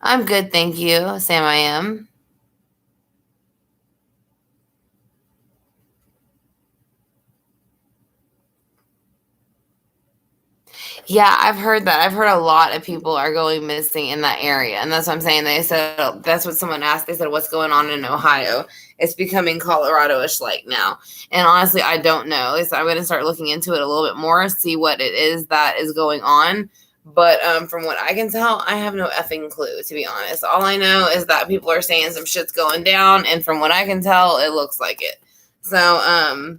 I'm good, thank you, Sam. I am. Yeah, I've heard that. I've heard a lot of people are going missing in that area. And that's what I'm saying. They said, that's what someone asked. They said, what's going on in Ohio? It's becoming Colorado-ish like now. And honestly, I don't know. So I'm going to start looking into it a little bit more, see what it is that is going on. But from what I can tell, I have no effing clue, to be honest. All I know is that people are saying some shit's going down. And from what I can tell, it looks like it. So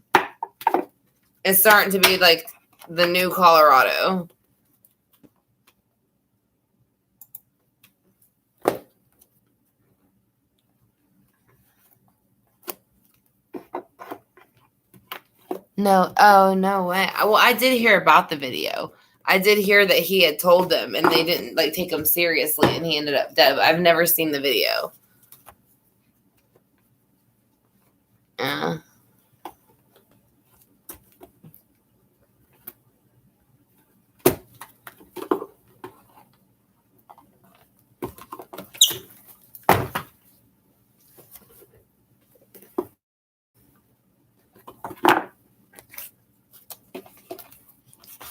it's starting to be like the new Colorado. No. Oh, no way. Well, I did hear about the video. I did hear that he had told them and they didn't like take him seriously and he ended up dead. I've never seen the video. Yeah.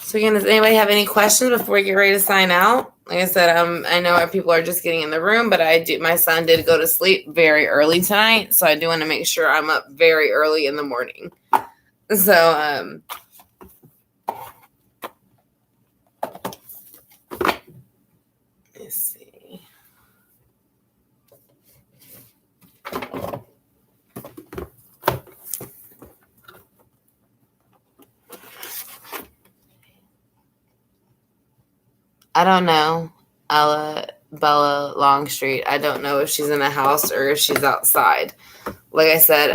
So again, does anybody have any questions before we get ready to sign out? Like I said, I know people are just getting in the room, but my son did go to sleep very early tonight, so I do want to make sure I'm up very early in the morning. So let's see. I don't know. Bella Longstreet. I don't know if she's in a house or if she's outside. Like I said,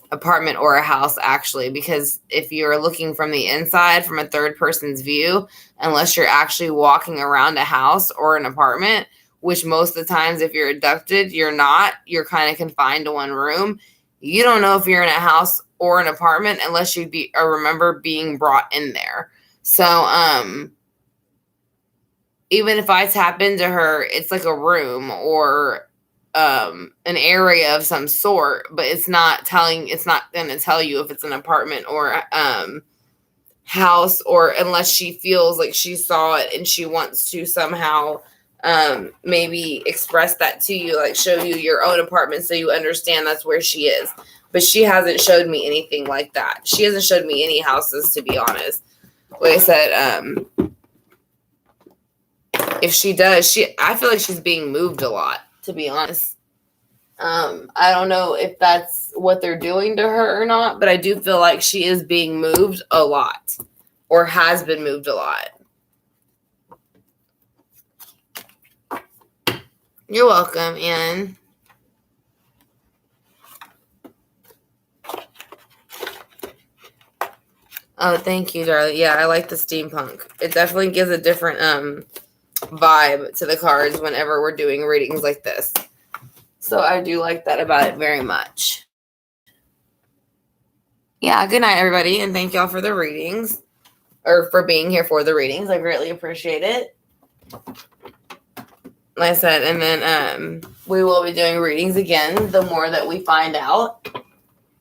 apartment or a house, actually, because if you're looking from the inside, from a third person's view, unless you're actually walking around a house or an apartment, which most of the times if you're abducted, you're not, you're kind of confined to one room. You don't know if you're in a house or an apartment unless you remember being brought in there. So, even if I tap into her, it's like a room or an area of some sort, but it's not going to tell you if it's an apartment or house, or unless she feels like she saw it and she wants to somehow maybe express that to you, like show you your own apartment so you understand that's where she is. But she hasn't showed me anything like that. She hasn't showed me any houses, to be honest. Like I said, if she does, I feel like she's being moved a lot, to be honest. I don't know if that's what they're doing to her or not, but I do feel like she is being moved a lot, or has been moved a lot. You're welcome, Ann. Oh, thank you, darling. Yeah, I like the steampunk. It definitely gives a different vibe to the cards whenever we're doing readings like this. So I do like that about it very much. Yeah, good night, everybody, and thank y'all for the readings, or for being here for the readings. I greatly appreciate it. Like I said, and then we will be doing readings again the more that we find out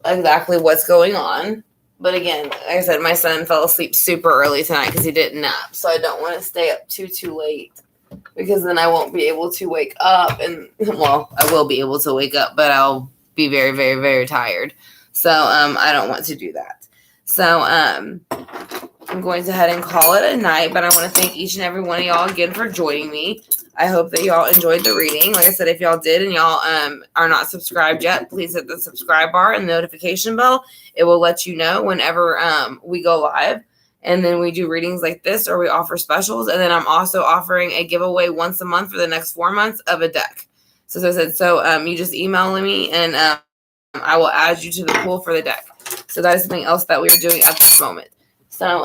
exactly what's going on. But again, like I said, my son fell asleep super early tonight because he didn't nap, so I don't want to stay up too late, because then I won't be able to wake up, and well, I will be able to wake up, but I'll be very, very, very tired. So I don't want to do that. So I'm going to head and call it a night, but I want to thank each and every one of y'all again for joining me. I hope that y'all enjoyed the reading. Like I said, if y'all did and y'all are not subscribed yet, please hit the subscribe bar and the notification bell. It will let you know whenever we go live. And then we do readings like this, or we offer specials. And then I'm also offering a giveaway once a month for the next 4 months of a deck. So as I said, you just email me and I will add you to the pool for the deck. So that is something else that we are doing at this moment. So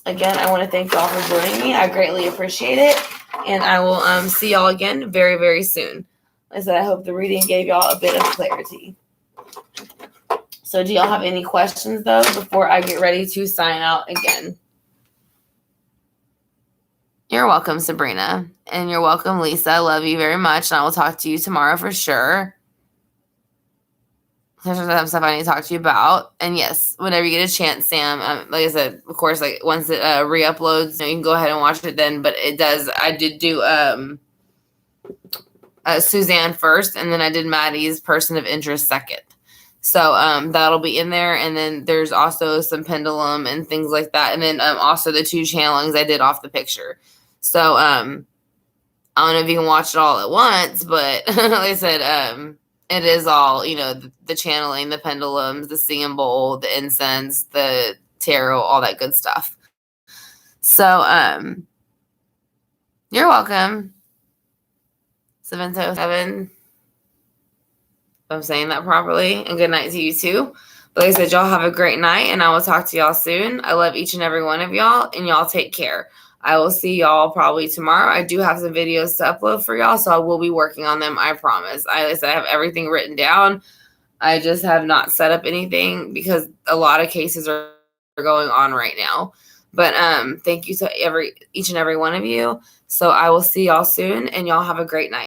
again, I want to thank y'all for joining me. I greatly appreciate it. And I will see y'all again very, very soon. Like I said, I hope the reading gave y'all a bit of clarity. So do y'all have any questions, though, before I get ready to sign out again? You're welcome, Sabrina. And you're welcome, Lisa. I love you very much. And I will talk to you tomorrow for sure. There's some stuff I need to talk to you about. And yes, whenever you get a chance, Sam, like I said, of course, like once it re-uploads, you can go ahead and watch it then. But it does, I did do Suzanne first, and then I did Maddie's Person of Interest second. So that'll be in there. And then there's also some Pendulum and things like that. And then also the 2 channelings I did off the picture. So I don't know if you can watch it all at once, but like I said, it is all, the channeling, the pendulums, the singing bowl, the incense, the tarot, all that good stuff. So, you're welcome. 707. If I'm saying that properly. And good night to you too. But like I said, y'all have a great night, and I will talk to y'all soon. I love each and every one of y'all, and y'all take care. I will see y'all probably tomorrow. I do have some videos to upload for y'all, so I will be working on them, I promise. I have everything written down. I just have not set up anything because a lot of cases are going on right now. But thank you to each and every one of you. So I will see y'all soon, and y'all have a great night.